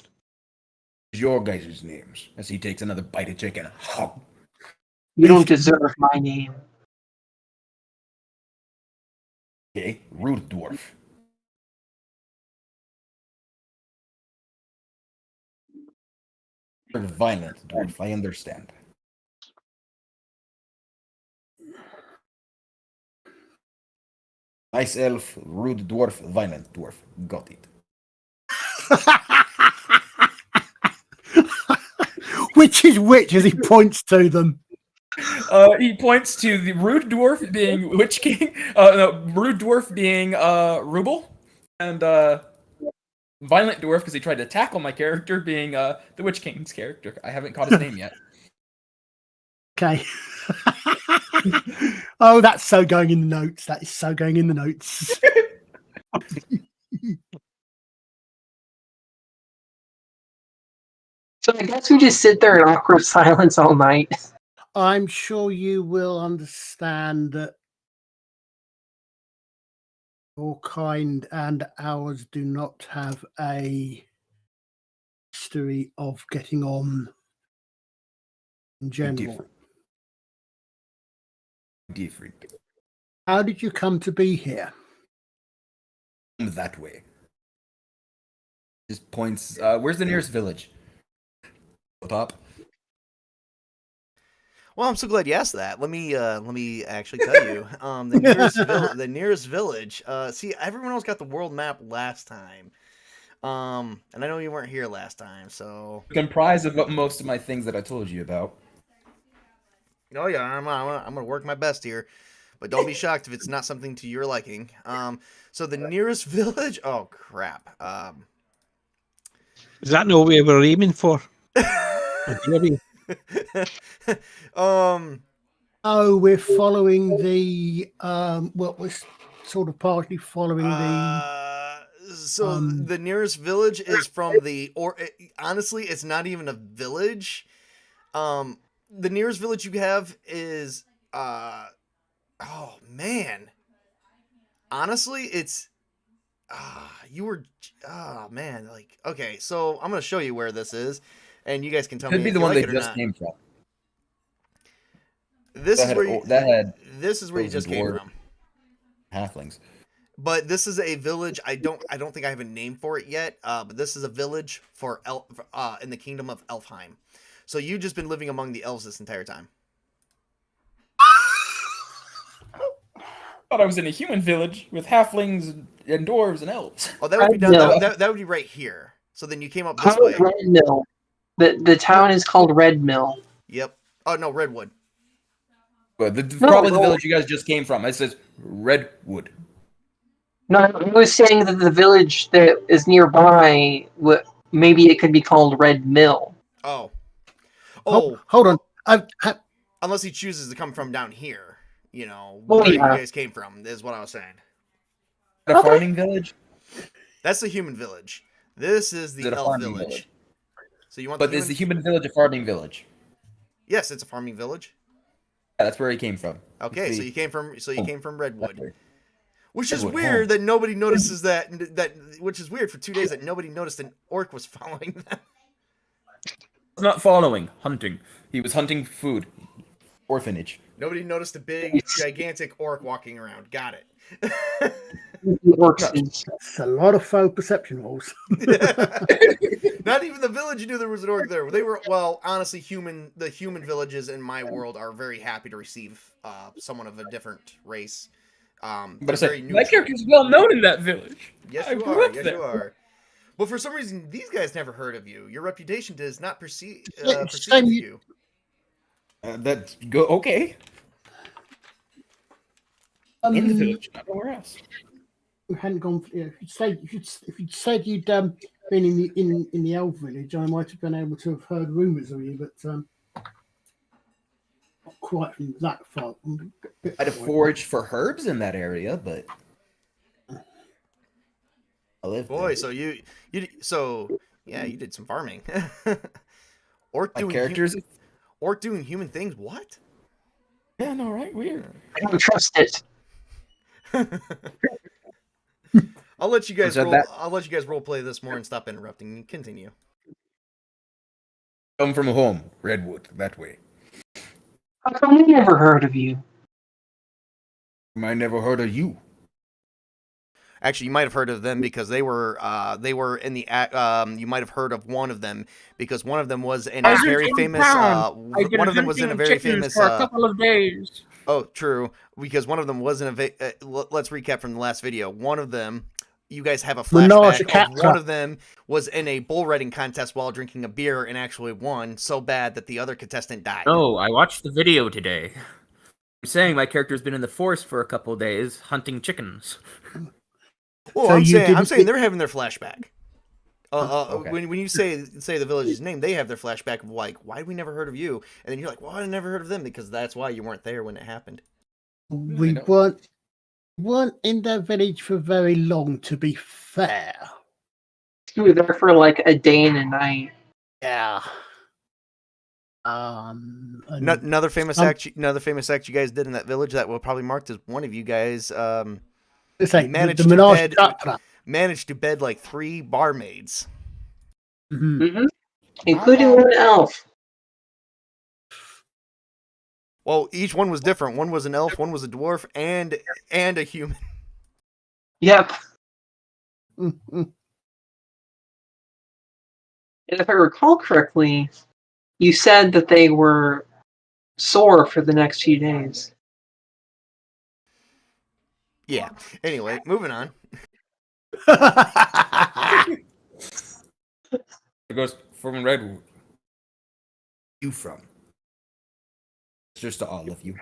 Your guys' names. As he takes another bite of chicken. You don't deserve my name. Okay, rude dwarf. You're violent dwarf, I understand. Nice elf, rude dwarf, violent dwarf. Got it. Which is which as he points to them? He points to the rude dwarf being Witch King. No, rude dwarf being Ruble, and violent dwarf because he tried to tackle my character being the Witch King's character. I haven't caught his name yet. Okay. Oh, that's so going in the notes. That is so going in the notes. So I guess we just sit there in awkward silence all night. I'm sure you will understand that your kind and ours do not have a history of getting on in general. Different. How did you come to be here? That way. Just points. Where's the nearest village? Top. Well, I'm so glad you asked that. Let me actually tell you. The nearest village. See, everyone else got the world map last time. And I know you weren't here last time, so Comprised of most of my things that I told you about. oh yeah, I'm gonna work my best here, but don't be shocked if it's not something to your liking. So the nearest village. Oh crap. Is that not what we were aiming for? I Oh, we're following the we're sort of partially following So the nearest village is from honestly, it's not even a village. The nearest village you have is oh man. Honestly, it's man, like, okay, so I'm gonna show you where this is, and you guys can tell Could me be if the you one like they it or just not. came from. This is where you elves just and came dwarves. from. Halflings. But this is a village. I don't think I have a name for it yet. But this is a village for in the kingdom of Elfheim. So you've just been living among the elves this entire time. Thought I was in a human village with halflings and dwarves and elves. Oh, that would be down. No. That would be right here. So then you came up this way. Red Mill. The town is called Red Mill. Yep. Oh no, Redwood. But No, probably the no. village you guys just came from. It says Redwood. No, I was saying that the village that is nearby, maybe it could be called Red Mill. Oh. Hold on. Unless he chooses to come from down here. You know, Well, where yeah. you guys came from is what I was saying. A farming village? That's the human village. This is the Is it a elf farming village. village? So you want But the is the human? human village a farming village? Yes, it's a farming village. Yeah, that's where he came from. Okay, It's so the- you came from Redwood, Redwood. which is Redwood, weird home. that nobody notices that. Which is weird for 2 days that nobody noticed an orc was following them. Not following, hunting. He was hunting food. Orphanage. Nobody noticed a big, gigantic orc walking around. Got it. The orcs is That's a lot of faux perception rolls. Not even the village knew there was an orc there. They were, well, honestly, the human villages in my world are very happy to receive someone of a different race. But They're it's like, very My neutral. character's well known in that village. Yes, I you grew are. up Yes, there. you are. But for some reason, these guys never heard of you. Your reputation does not perceive Same you. That's go okay. In the village, not nowhere else. You hadn't gone. If you'd said you'd been in the elf village, I might have been able to have heard rumours of you, but not quite from that far. I'd have foraged for herbs in that area, but I live Boy, there. so you did some farming. Orc My doing characters. orc doing human things. What? Yeah, no, right? Weird. I don't trust it. I'll let you guys So roll. that- I'll let you guys role play this more and stop interrupting. Continue. Come from home, Redwood, that way. How come we never heard of you? I never heard of you. Actually, you might have heard of them because they were in the you might have heard of one of them because one of them was in a very famous one of them was in a very famous for a couple of days. oh, true, because one of them was in a let's recap from the last video. One of them, you guys have a Menage a flashback cat of one trap. of them was in a bull riding contest while drinking a beer and actually won so bad that the other contestant died. Oh, I watched the video today. I'm saying my character's been in the forest for a couple of days hunting chickens. Well, So I'm you saying didn't they're having their flashback. Okay. When you say the village's name, they have their flashback of like, why we never heard of you? And then you're like, well, I never heard of them because that's why you weren't there when it happened. We know. weren't in their village for very long, to be fair. We were there for like a day and a night. Yeah. Another famous act you guys did in that village that will probably marked as one of you guys It's like managed the to Menage bed- a cat trap. managed to bed like 3 barmaids. Mhm. Mm-hmm. Including one elf. Well, each one was different. One was an elf, one was a dwarf, and a human. Yep. Mhm. And if I recall correctly, you said that they were sore for the next few days. Yeah. Anyway, moving on. It goes from Redwood. You from? It's just to all of you.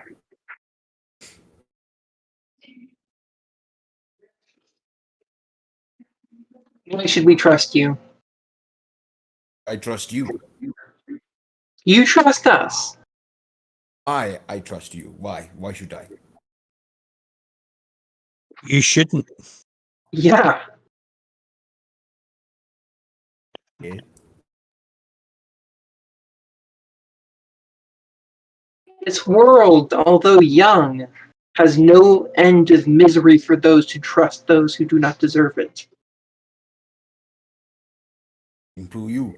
Why should we trust you? I trust you. You trust us. I trust you. Why? Why should I? You shouldn't. Yeah. Yeah. This world, although young, has no end of misery for those who trust those who do not deserve it. To you.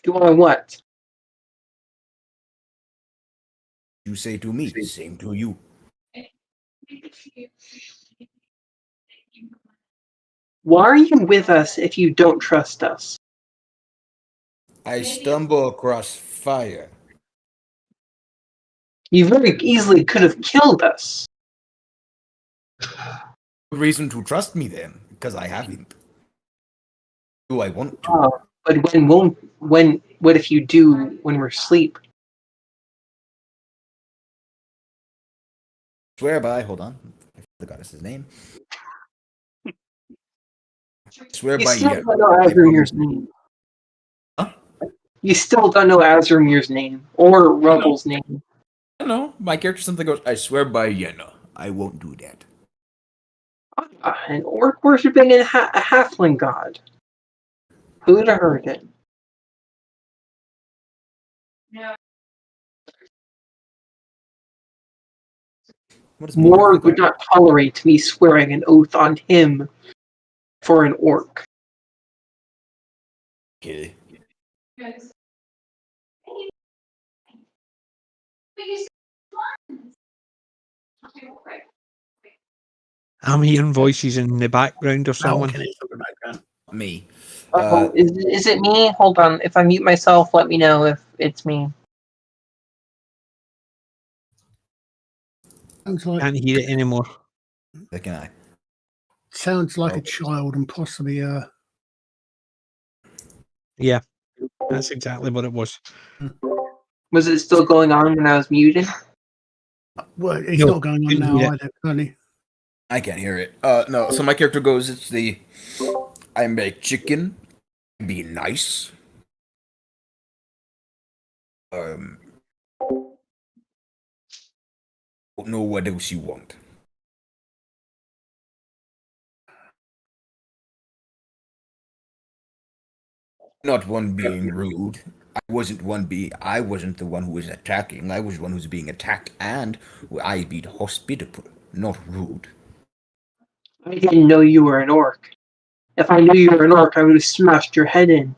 Do I what? You say to me, same to you. Why are you with us if you don't trust us? I stumble across fire. You very easily could have killed us. Reason to trust me then, because I haven't. Do I want to? But what if you do when we're asleep? Swear by, hold on. I forgot his name. Swear You by still yeah. don't know Azumir's name. Huh? You still don't know Azumir's name or Rubble's name. I don't know. My character something goes, I swear by Yenna. I won't do that. An orc worshipping a halfling god. Who'd have heard it? What is Morg would not tolerate me swearing an oath on him for an orc. Okay. I'm hearing voices in the background or someone. Balcony in the background. Me. Oh, is it me? Hold on. If I mute myself, let me know if it's me. Sounds like Can't hear it anymore. Can I? sounds like Oh. a child and possibly Yeah, that's exactly what it was. Was it still going on when I was muted? well, it's No, not going on didn't hear now it. either, clearly. I can't hear it. No. So my character goes, it's the, I make chicken, be nice. Don't know what else you want. Not one being rude. I wasn't the one who was attacking. I was one who was being attacked, and I be hospitable, not rude. I didn't know you were an orc. If I knew you were an orc, I would have smashed your head in.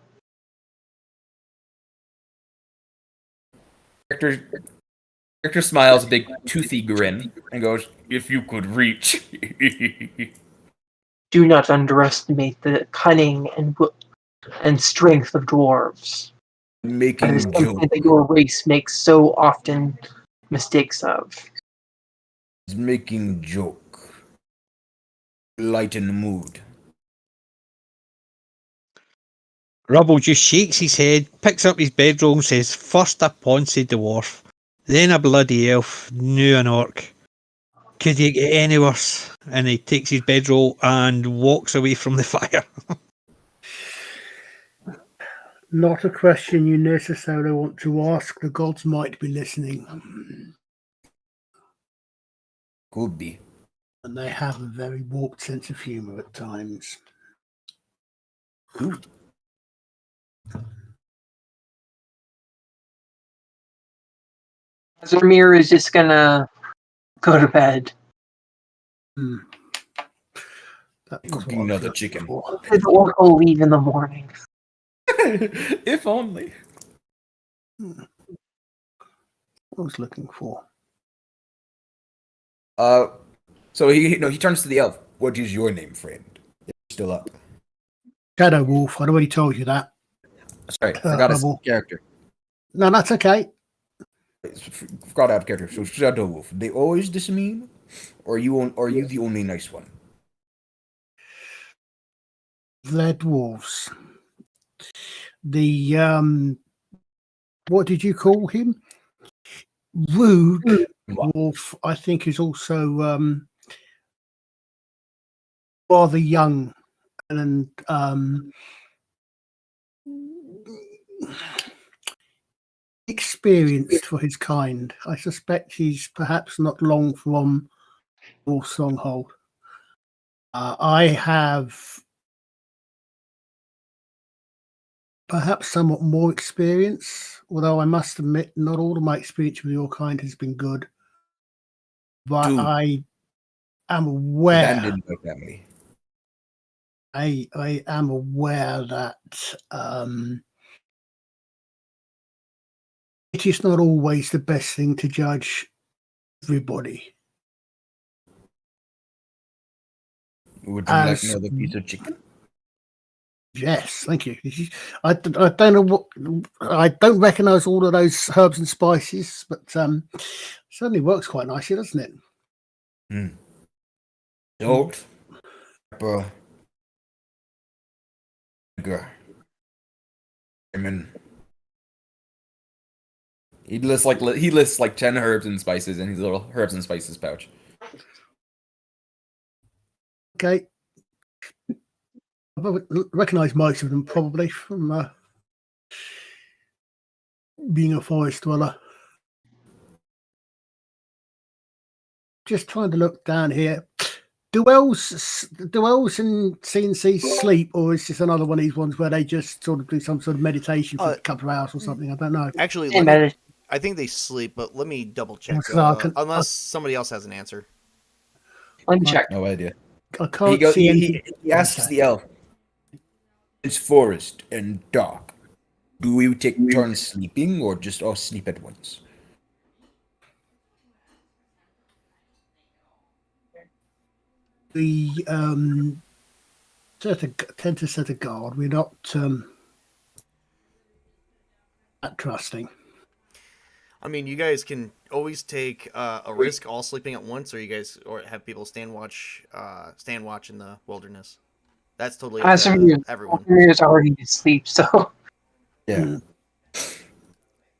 Character smiles a big toothy grin and goes, "If you could reach." Do not underestimate the cunning and strength of dwarves. That is Making something joke. that your race makes so often mistakes of. Making joke. Lighten the mood. Rubble just shakes his head, picks up his bedroll and says, "First a Ponce dwarf, then a bloody elf, now an orc. Could you get any worse?" And he takes his bedroll and walks away from the fire. Not a question you necessarily want to ask. The gods might be listening. Could be. And they have a very warped sense of humour at times. Ooh. Azurmir is just gonna go to bed. That's Cook what I was another looking chicken. for. The orc will leave in the morning. If only. What I was looking for. So he turns to the elf. What is your name, friend? You're still up. Shadow Wolf, I'd already told you that. Sorry, forgot his Rubble. character. No, that's okay. Forgot out of character. So Shadow Wolf. They always this mean, or are you the only nice one? They're dwarves. The what did you call him? Rude Wolf, I think, is also rather young and experienced for his kind. I suspect he's perhaps not long from your stronghold. I have perhaps somewhat more experience, although I must admit not all of my experience with your kind has been good. But Dude. I am aware. Abandoned my family. I am aware that it is not always the best thing to judge everybody. Would you like another piece of chicken? Yes, thank you. I don't know what I don't recognise all of those herbs and spices, but certainly works quite nicely, doesn't it? Salt, pepper, vinegar, lemon. He lists like 10 herbs and spices in his little herbs and spices pouch. Okay. I recognise most of them probably from being a forest dweller. Just trying to look down here. Do elves and CNC sleep, or is this another one of these ones where they just sort of do some sort of meditation for a couple of hours or something? I don't know. Actually, I think they sleep, but let me double check. Unless somebody else has an answer. Let me check. No idea. I can't see anything. He asks the elf. It's forest and dark. Do we take turns sleeping or just all sleep at once? We tend to set a guard. We're not that trusting. I mean, you guys can always take a risk all sleeping at once, or have people stand watch in the wilderness. That's totally up to everyone. Asrimir's already asleep, so Yeah.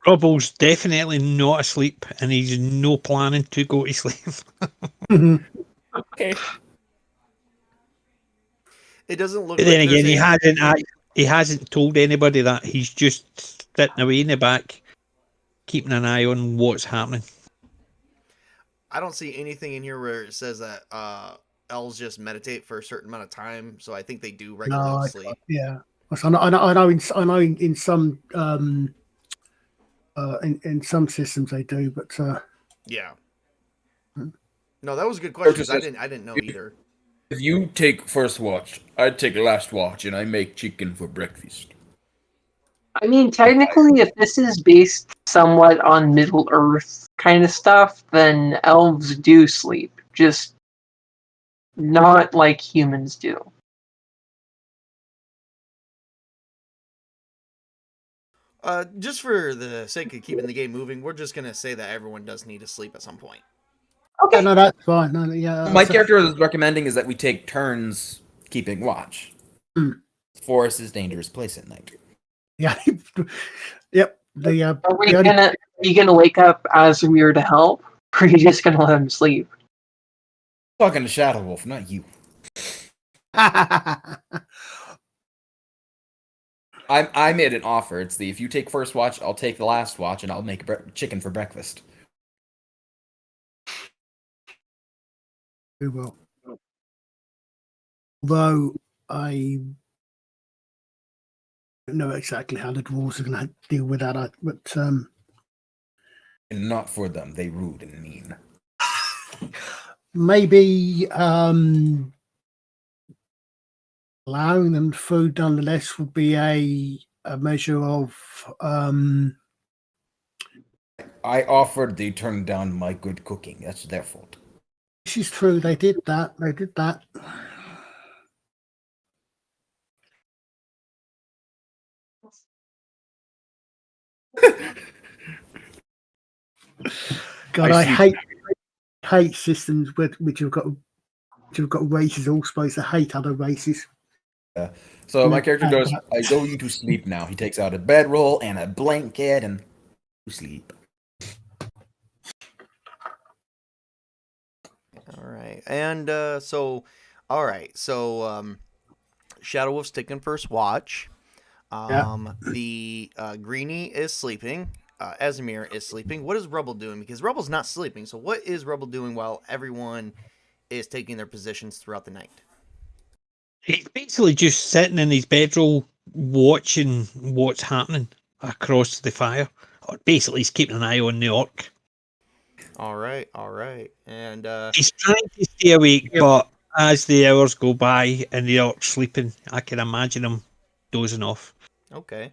Rubble's definitely not asleep, and he's no planning to go to sleep. Okay. It doesn't look. But then again, he hasn't told anybody that. He's just sitting away in the back, keeping an eye on what's happening. I don't see anything in here where it says that elves just meditate for a certain amount of time. So I think they do regularly sleep. Yeah, I know in some in some systems they do, but yeah. No, that was a good question. I didn't know either. If you take first watch, I'd take last watch, and I make chicken for breakfast. I mean, technically, if this is based somewhat on Middle Earth kind of stuff, then elves do sleep, just not like humans do. Just for the sake of keeping the game moving, we're just gonna say that everyone does need to sleep at some point. Okay. no, that's fine. No, yeah. My character is recommending is that we take turns keeping watch. Forest is a dangerous place at night. Yeah. Yep. Are you gonna wake up Asrimir to help, or are you just gonna let him sleep? Talking to Shadow Wolf, not you. I made an offer. It's if you take first watch, I'll take the last watch, and I'll make chicken for breakfast. Very well. Although I don't know exactly how the dwarves are going to deal with that, but And not for them. They rude and mean. maybe allowing them food nonetheless would be a measure of. I offered, they turned down my good cooking. That's their fault. This is true. They did that. God, I hate systems which have got races all supposed to hate other races. So my character goes, I go you to sleep now. He takes out a bedroll and a blanket and sleep. All right, and so Shadow Wolf's taking first watch. The Greenie is sleeping. Azimir is sleeping, what is Rubble doing? Because Rubble's not sleeping. So what is Rubble doing while everyone is taking their positions throughout the night? He's basically just sitting in his bedroll watching what's happening across the fire. Basically, he's keeping an eye on the orc. All right. And He's trying to stay awake, but as the hours go by and the orc's sleeping, I can imagine him dozing off. okay.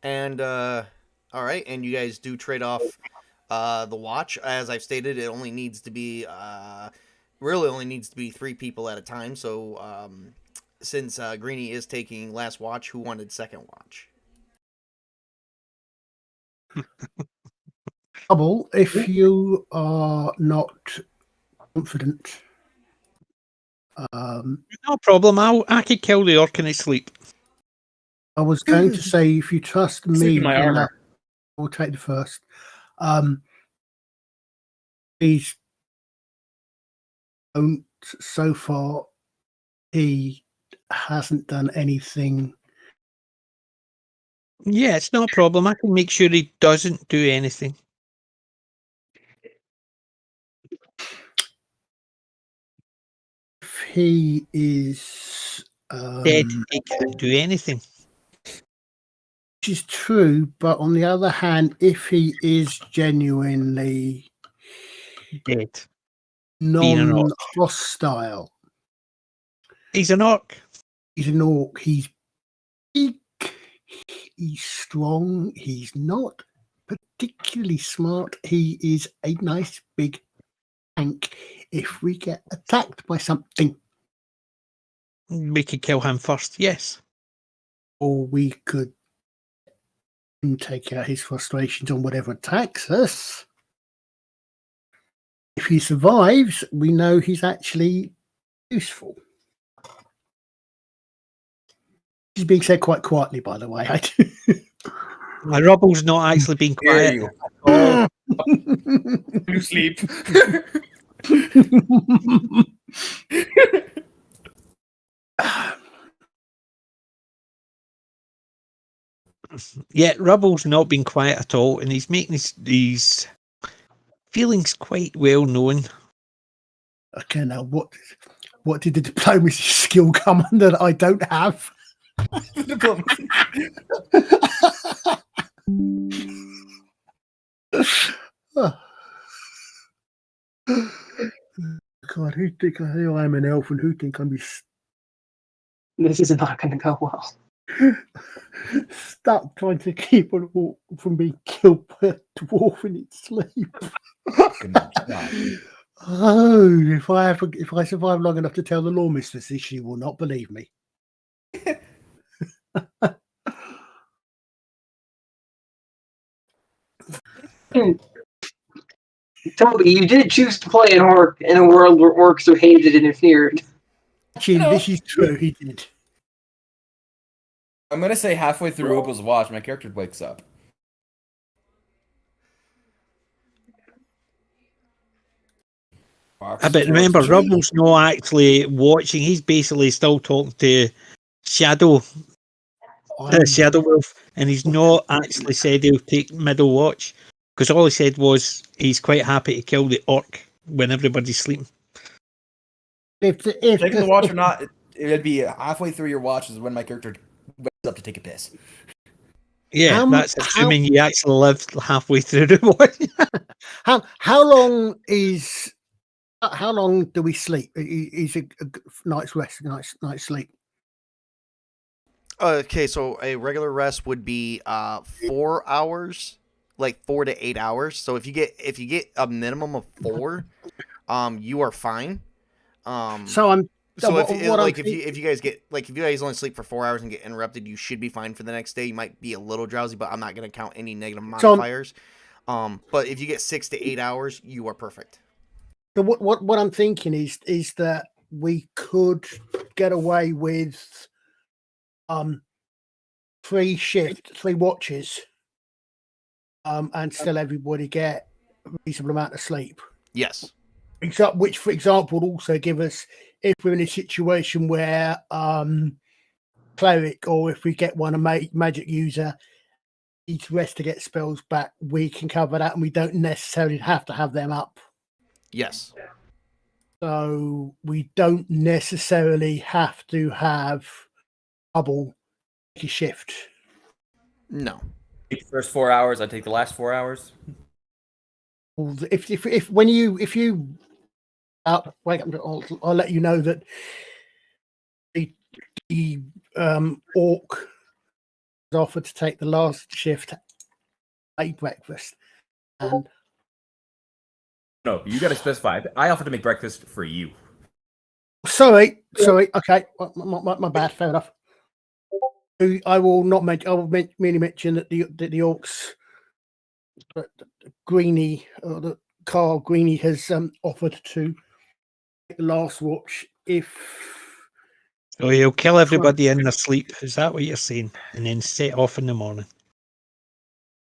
And all right, and you guys do trade off the watch. As I've stated, it only needs to be really only needs to be 3 people at a time. So since Greenie is taking last watch, who wanted second watch? Trouble, if you are not confident, No problem. I could kill the orc in his sleep. I was going to say, if you trust Sleep me, in my then armor. I will take the first. He's so far, he hasn't done anything. Yeah, it's not a problem. I can make sure he doesn't do anything. If he is Dead, he can't do anything. which is true, but on the other hand, if he is genuinely Dead. Being an orc. non-hostile, He's an orc. he's an orc. He's big. He's strong. He's not particularly smart. He is a nice big tank. If we get attacked by something, We could kill him first, yes. or we could take out his frustrations on whatever attacks us. If he survives, we know he's actually useful. He's being said quite quietly, by the way. My Rubble's not actually being quiet. You sleep. Yeah, Rubble's not been quiet at all, and he's making his feelings quite well known. Okay, now what did the diplomacy skill come under that I don't have? God, who I'm an elf and who think I'm This is not going to go well. stuck trying to keep an orc from being killed by a dwarf in its sleep? Oh, if I survive long enough to tell the law mistress, she will not believe me. Toby, you did choose to play an orc in a world where orcs are hated and feared. Actually, this is true. He did. I'm gonna say halfway through Rubble's watch, my character wakes up. But remember, Rubble's not actually watching. He's basically still talking to Shadow Wolf, and he's not actually said he'll take middle watch, because all he said was he's quite happy to kill the orc when everybody's sleeping. If Taking the watch or not, it'd be halfway through your watch is when my character wakes up to take a piss. Yeah, that's assuming you actually lived halfway through the watch. How long do we sleep? Is a night's rest, night's sleep? Okay, so a regular rest would be 4 hours, like 4 to 8 hours. So if you get a minimum of 4, you are fine. If you guys only sleep for 4 hours and get interrupted, you should be fine for the next day. You might be a little drowsy, but I'm not going to count any negative modifiers. But if you get 6 to 8 hours, you are perfect. So what I'm thinking is that we could get away with 3 watches, and still everybody get a reasonable amount of sleep. Yes. Which, for example, would also give us, if we're in a situation where cleric, or if we get one a magic user, need to rest to get spells back, we can cover that, and we don't necessarily have to have them up. Yes. So we don't necessarily have to have double take a shift. No. Take the first 4 hours, I take the last 4 hours. If you wait, I'll let you know that the orc was offered to take the last shift, ate breakfast, and No, you got to specify. I offered to make breakfast for you. sorry, okay, my bad, fair enough. I will not mention. I will merely mention that the orcs, Greenie, or the Carl Greenie has offered to take the last watch if. So he'll kill everybody in their sleep. Is that what you're saying? And then set off in the morning.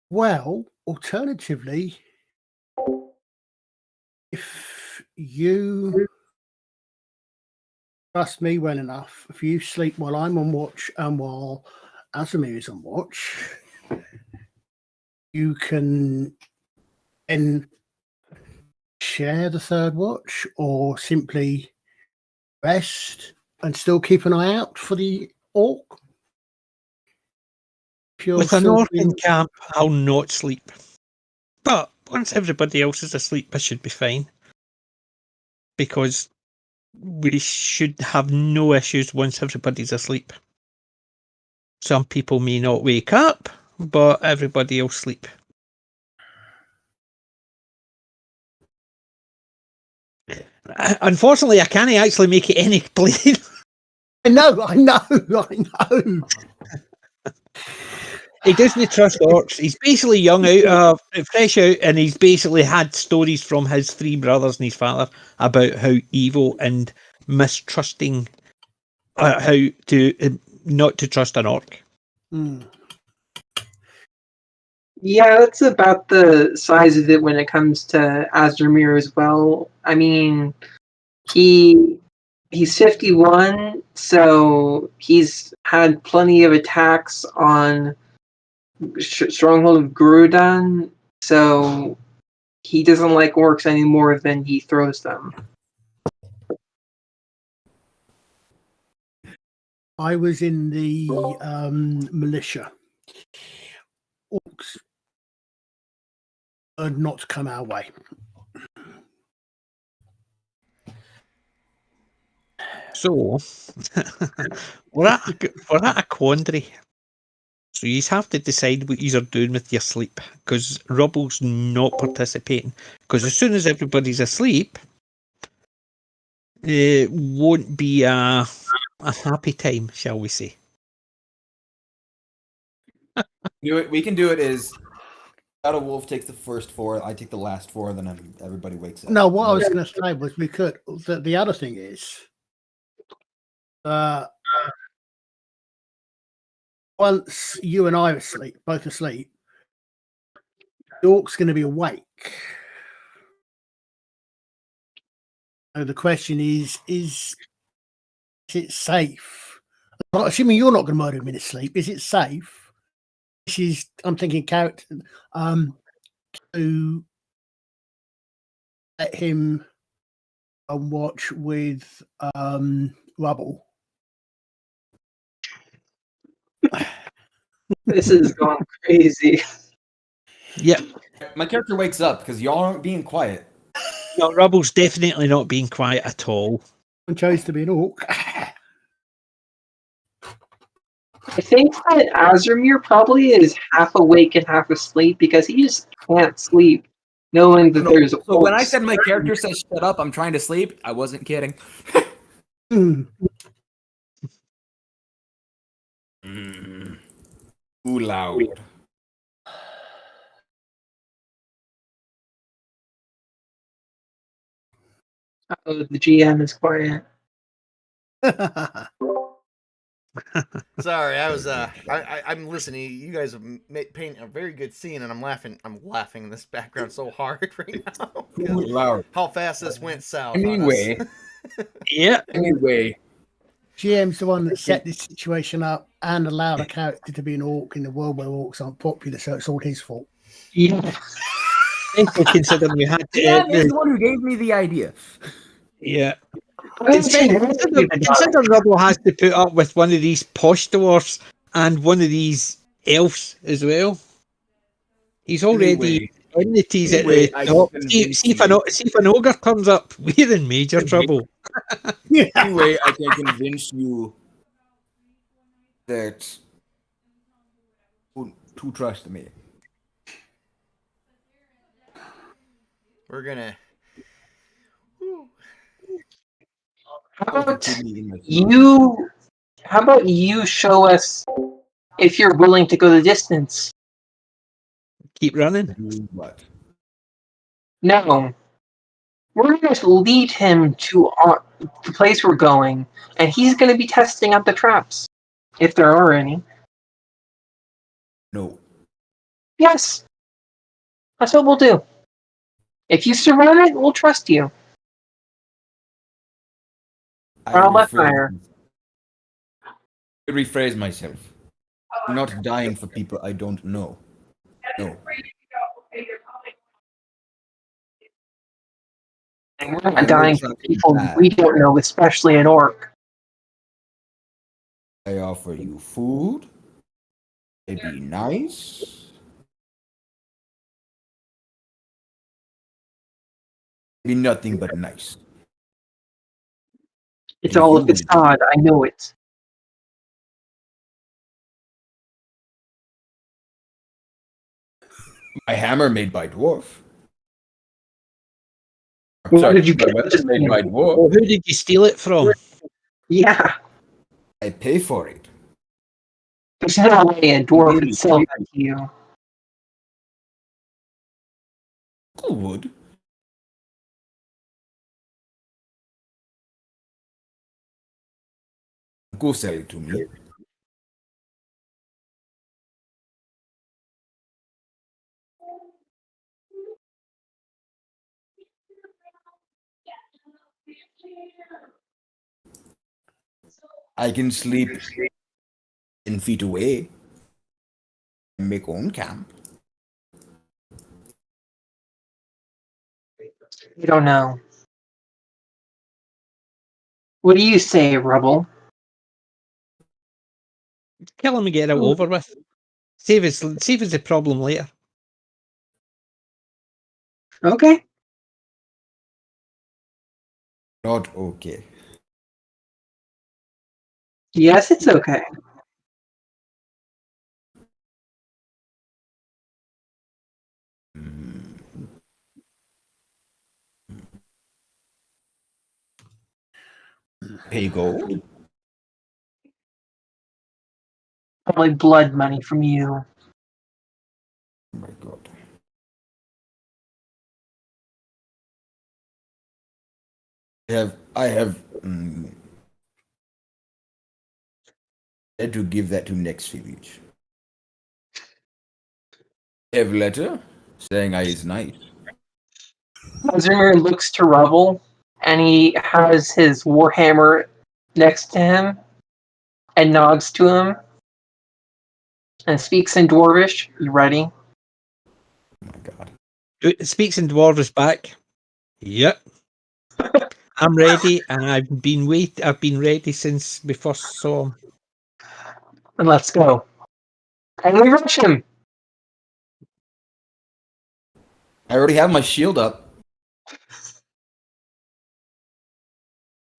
Well, alternatively, if you trust me well enough, if you sleep while I'm on watch and while Azamir is on watch, you can then share the third watch or simply rest and still keep an eye out for the orc. With an orc in camp, I'll not sleep. But once everybody else is asleep, I should be fine. Because we should have no issues once everybody's asleep. Some people may not wake up, but everybody else sleep. Unfortunately, I can't actually make it any plain. I know. He doesn't trust orcs. He's basically fresh out, and he's basically had stories from his three brothers and his father about how evil and mistrusting, how to not to trust an orc. Yeah, that's about the size of it when it comes to Azramir as well. I mean, he's 51, so he's had plenty of attacks on Stronghold of Gurudan, so he doesn't like orcs any more than he throws them. I was in the militia. Orcs are not come our way. So we're at a quandary. So you have to decide what you are doing with your sleep, because Rubble's not participating. Because as soon as everybody's asleep, it won't be a happy time, shall we say? We can do it is Shadow Wolf takes the first 4, I take the last 4, then everybody wakes up. No, what I was going to say was we could. The other thing is, once you and I are both asleep, the orc's going to be awake. So the question is it safe? Assuming you're not going to murder him in his sleep, is it safe? I'm thinking character to let him watch with Rubble. This has gone crazy. Yeah. My character wakes up because y'all aren't being quiet. No, Rubble's definitely not being quiet at all. I chose to be an orc. I think that Azramir probably is half awake and half asleep because he just can't sleep knowing that there's So orcs. when I said my character says shut up, I'm trying to sleep, I wasn't kidding. Ooh, loud. Oh, the GM is quiet. Sorry, I was I'm listening. You guys are painting a very good scene, and I'm laughing in this background so hard right now. Ooh, loud. How fast this went south. Anyway. Yeah. Anyway. GM's the one that set this situation up. and allowed a character to be an orc in a world where orcs aren't popular, so it's all his fault. Yeah. Especially considering we had Dan is the one who gave me the idea. yeah. Consider Consider Rubble has to put up with one of these posh dwarfs and one of these elves as well. He's already enmities at Anyway, the I top. can See convince see if an ogre comes up, we're in major trouble. Anyway, I can convince you that to trust me. We're gonna. How about you show us if you're willing to go the distance? Keep running. Do what? No. We're going to lead him to the place we're going, and he's going to be testing out the traps, if there are any. No. Yes. That's what we'll do. If you survive it, we'll trust you. I'll let fire. Rephrase myself. I'm not dying for people I don't know. No. And we're not dying for people we don't know, especially an orc. I offer you food. Maybe nice. Maybe nothing but nice. It's all a facade, I know it. My hammer made by dwarf. Where Sorry, did you my get weapon this made thing? by dwarf. Well, who did you steal it from? Yeah. I pay for it. There's no way a dwarf could sell that to you. Who would? Go sell it to me. I can sleep 10 feet away and make own camp. You don't know. What do you say, Rubble? Kill him and get it over with. Save us the problem later. Okay. Not okay. Yes, it's okay. Pay gold. Probably blood money from you. Oh my god. I have had to give that to next village. I have a letter saying I is nice. Azumir looks to Rubble, and he has his warhammer next to him, and nods to him, and speaks in Dwarvish. You ready? Oh my god. It speaks in Dwarvish back. Yep. I'm ready, and I've been ready since we first saw him. And let's go. And we rush him. I already have my shield up.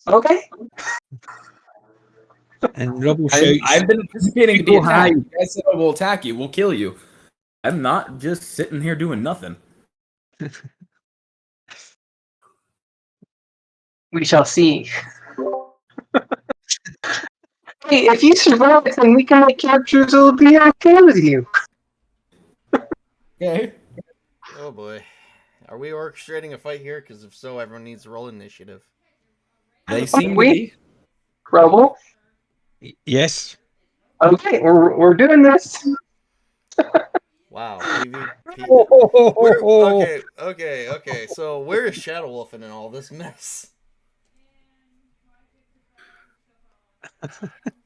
Okay. And Rubble shouts, I've been anticipating to be Go attacked. hide. You guys said, "Oh, we'll attack you. We'll kill you." I'm not just sitting here doing nothing. We shall see. Hey, if you survive, then we can make characters who will be okay with you. Okay. Oh boy. Are we orchestrating a fight here? Because if so, everyone needs to roll initiative. They seem to we? be. Rubble? yes. Okay, we're doing this. Wow. Okay. So where is Shadow Wolfing in all this mess?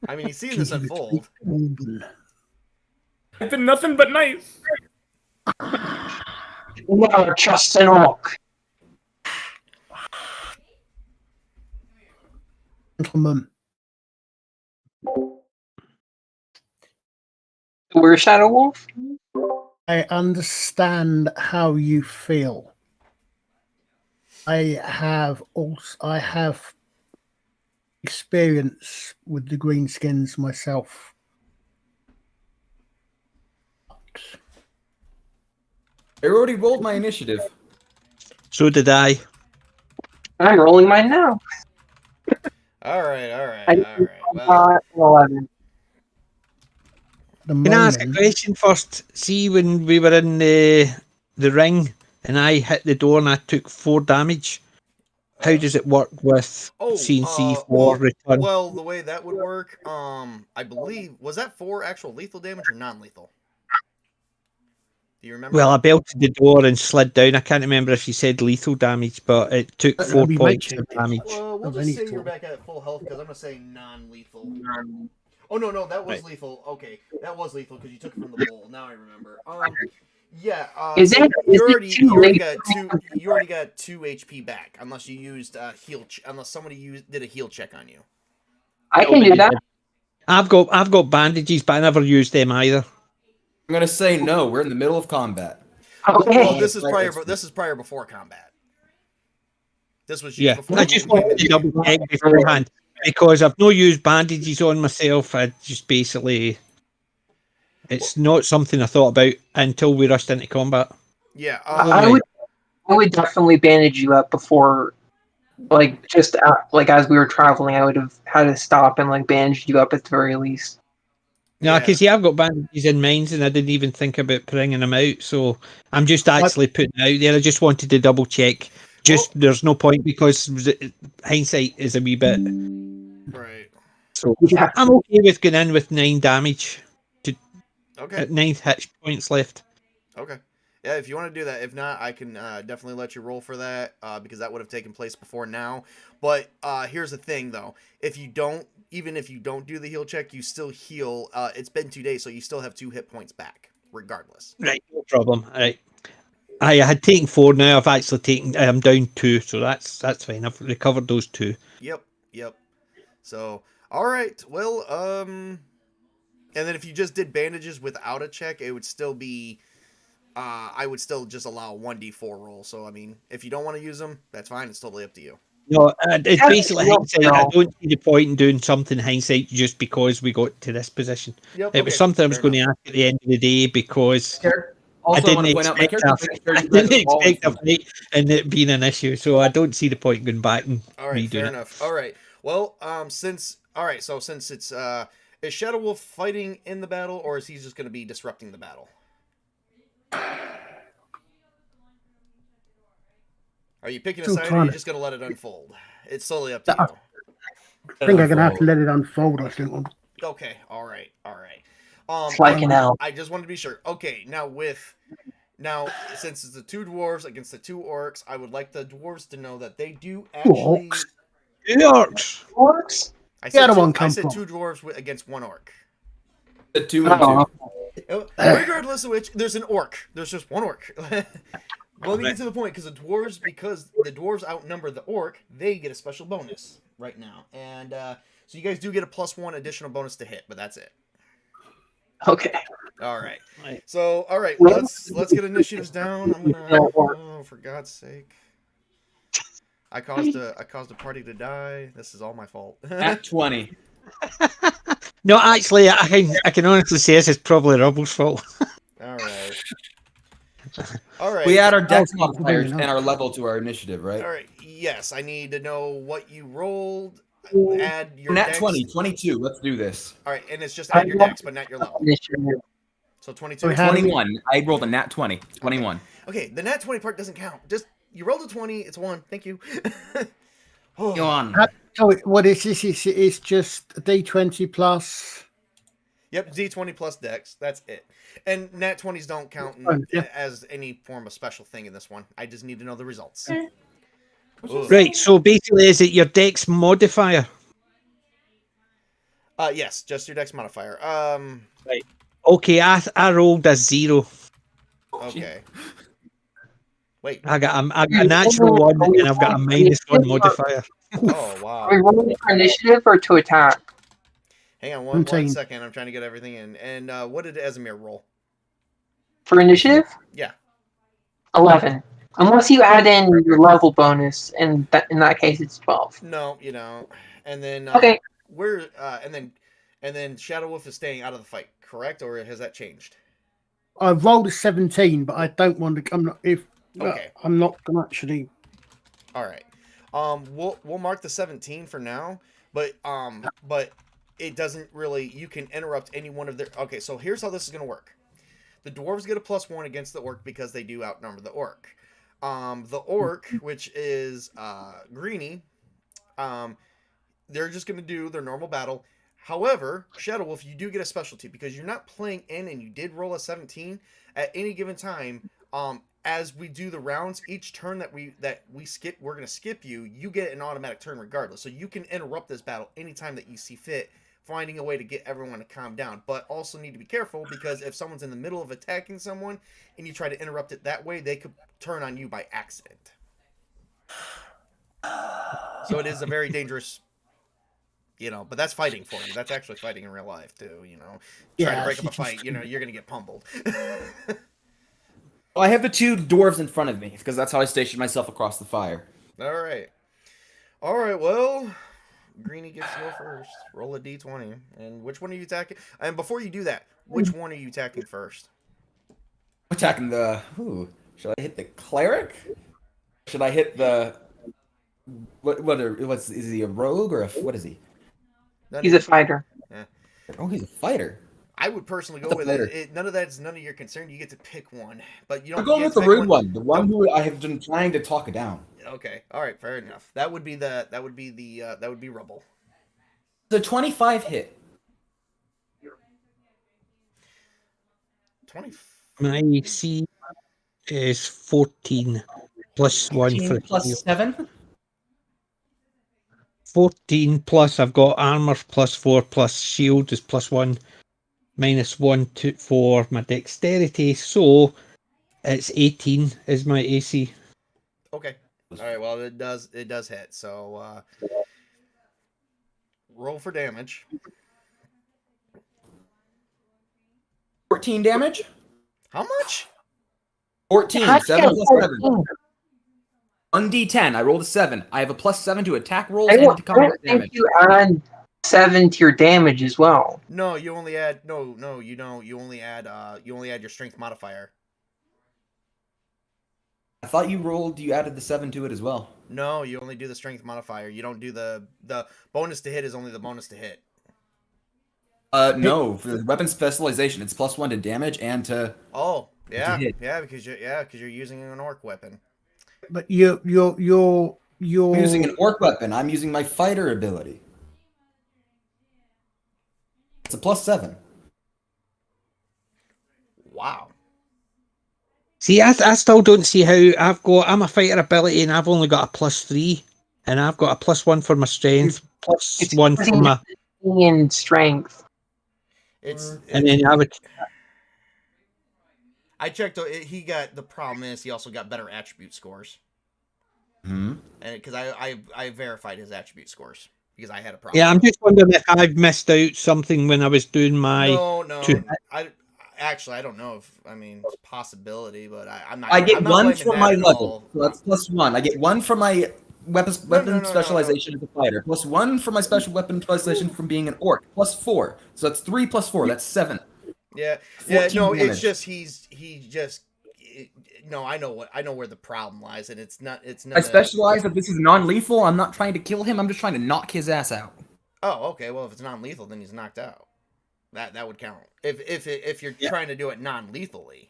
I mean, you've seen this unfold. It's been nothing but nice. Never trust an orc. Gentlemen, We're Shadow Wolf? I understand how you feel. I have experience with the greenskins myself. I already rolled my initiative. So did I. I'm rolling mine now. All right. I Well, 11. The Can I ask a moment, question first? See, when we were in the ring and I hit the door and I took 4 damage, how does it work with C&C for return? Well, the way that would work, I believe, was that 4 actual lethal damage or non-lethal? Do you remember? Well, I belted the door and slid down. I can't remember if you said lethal damage, but it took 4 we points mentioned of it. damage. Well, we'll of just any say you're sort. back at full health because I'm gonna say non-lethal. Oh no, that was Right. lethal. Okay, that was lethal because you took it from the bowl. Now I remember. Yeah. Is so it you too already late? got 2. You already got 2 HP back, unless you used heal. Unless somebody did a heal check on you. I can do that. I've got bandages, but I never used them either. I'm gonna say no. We're in the middle of combat. Okay. Well, this is prior before combat. This was just before. I just wanted to double check beforehand because I've no used bandages on myself. I just basically, it's not something I thought about until we rushed into combat. Yeah. I would definitely bandage you up before, like, just like as we were traveling, I would have had to stop and like bandage you up at the very least. No, because I've got bandages in mines and I didn't even think about bringing them out. So I'm just actually putting it out there. I just wanted to double check. There's no point because hindsight is a wee bit. Right. So Yeah. I'm okay with going in with 9 damage. Okay. 9 hit points left. Okay. Yeah, if you want to do that. If not, I can definitely let you roll for that because that would have taken place before now. But here's the thing, though. Even if you don't do the heal check, you still heal. It's been 2 days, so you still have 2 hit points back, regardless. Right, no problem. Right. I had taken 4 now. I've actually taken. I'm down 2, so that's fine. I've recovered those 2. Yep. So, all right. Well, and then if you just did bandages without a check, it would still be. I would still just allow a 1d4 roll. So, I mean, if you don't want to use them, that's fine. It's totally up to you. No, it's basically hindsight. I don't see the point in doing something hindsight just because we got to this position. Yep, it was something I was going to ask at the end of the day because Also, I didn't want to point out my expect character. I didn't expect a fight and it being an issue, so I don't see the point in going back and all right, redoing fair it. enough. All right. Well, since it's is Shadow Wolf fighting in the battle, or is he just going to be disrupting the battle? Are you picking a side, or are you just going to let it unfold? It's solely up to you. I think I'm gonna have to let it unfold. I think. Okay. All right. It's like an elf. I just wanted to be sure. Okay. Now, since it's the 2 dwarves against the 2 orcs, I would like the dwarves to know that they do actually. Orcs. Orcs? I said, The other one I come said from? 2 dwarves against 1 orc. The 2 and 2. Regardless of which, there's an orc. There's just 1 orc. Well, let me get to the point, because the dwarves outnumber the orc, they get a special bonus right now, and so you guys do get a +1 additional bonus to hit, but that's it. Okay. All right. So, all right, let's get initiatives down. I'm gonna. Oh, for God's sake! I caused a party to die. This is all my fault. At 20. No, actually, I can honestly say this is probably Rubble's fault. All right. All right. We add our dex modifiers and our level to our initiative, right? All right. Yes, I need to know what you rolled. Add your Nat dex. 20, 22. Let's do this. All right, and it's just add your dex, but not your level. So 22. 21. I rolled a nat 20. 21. Okay, the nat 20 part doesn't count. Just you rolled a 20. It's 1. Thank you. Go on. So what is this? It's just a D20 plus. Yep, D20 plus dex. That's it. And nat 20s don't count as any form of special thing in this one. I just need to know the results. Right, so basically, is it your dex modifier? Yes, just your dex modifier. Okay, I rolled a 0. Okay. Wait. I got a natural 1, and I've got a -1 modifier. Oh wow. Are we rolling for initiative or to attack? Hang on one 17. second. I'm trying to get everything in. And what did Esamir roll? For initiative? Yeah. 11. Unless you add in your level bonus, and in that case, it's 12. No, you don't. And then Okay. we're and then Shadow Wolf is staying out of the fight, correct? Or has that changed? I rolled a 17, but I don't want to. I'm not. Okay. I'm not going to actually. All right. We'll mark the 17 for now, but it doesn't really. You can interrupt any one of their. Okay, so here's how this is gonna work. The dwarves get a +1 against the orc because they do outnumber the orc. The orc, which is Greenie, they're just gonna do their normal battle. However, Shadow Wolf, you do get a specialty because you're not playing in, and you did roll a 17 at any given time. As we do the rounds, each turn that we skip, we're gonna skip you. You get an automatic turn regardless, so you can interrupt this battle anytime that you see fit, finding a way to get everyone to calm down. But also need to be careful because if someone's in the middle of attacking someone and you try to interrupt it that way, they could turn on you by accident. So it is a very dangerous. But that's fighting for you. That's actually fighting in real life too. Try to break up a fight. You're gonna get pummeled. Well, I have the 2 dwarves in front of me because that's how I stationed myself across the fire. All right. Well, Greenie gets to go first. Roll a d20. And which one are you attacking? And before you do that, which one are you attacking first? Attacking the. Ooh, should I hit the cleric? Should I hit the? Is he a rogue or what is he? He's a fighter. Oh, he's a fighter. I would personally go with it. None of that's none of your concern. You get to pick one, but you don't. I'm going with the rude one, the one who I have been trying to talk down. Okay, all right, fair enough. That would be Rubble. The 25 hit. 20. My AC is 14 plus 1 for plus 7. 14 plus I've got armor plus 4 plus shield is +1 -1 for my dexterity, so it's 18 is my AC. Okay. All right. Well, it does hit. So roll for damage. 14 damage. How much? 14. 7 plus 7. 1d10. I rolled a 7. I have a +7 to attack rolls and to combat damage. You add 7 to your damage as well. No, you only add no, you don't. You only add your strength modifier. I thought you added the 7 to it as well. No, you only do the strength modifier. You don't do the bonus to hit is only the bonus to hit. No, for the weapon specialization, it's +1 to damage and to. Oh, yeah, hit. because you're using an orc weapon. But you're I'm using an orc weapon. I'm using my fighter ability. It's a +7. Wow. See, I still don't see how I'm a fighter ability and I've only got a +3, and I've got a +1 for my strength, +1 for my in strength. and then I checked. The problem is he also got better attribute scores. Hmm. And because I verified his attribute scores because I had a problem. Yeah, I'm just wondering if I've missed out something when I was doing my. No. I don't know if it's a possibility, but I'm not. I get I'm not 1 blaming from that my at level. all. So that's +1. I get 1 from my weapon specialization as a fighter. +1 for my special weapon specialization from being an orc. +4. So that's 3 + 4. That's 7. Yeah. 14 No, damage. it's just I know where the problem lies, and it's not. I specialize that this is non-lethal. I'm not trying to kill him. I'm just trying to knock his ass out. Oh, okay. Well, if it's non-lethal, then he's knocked out. That would count. If you're trying to do it non-lethally,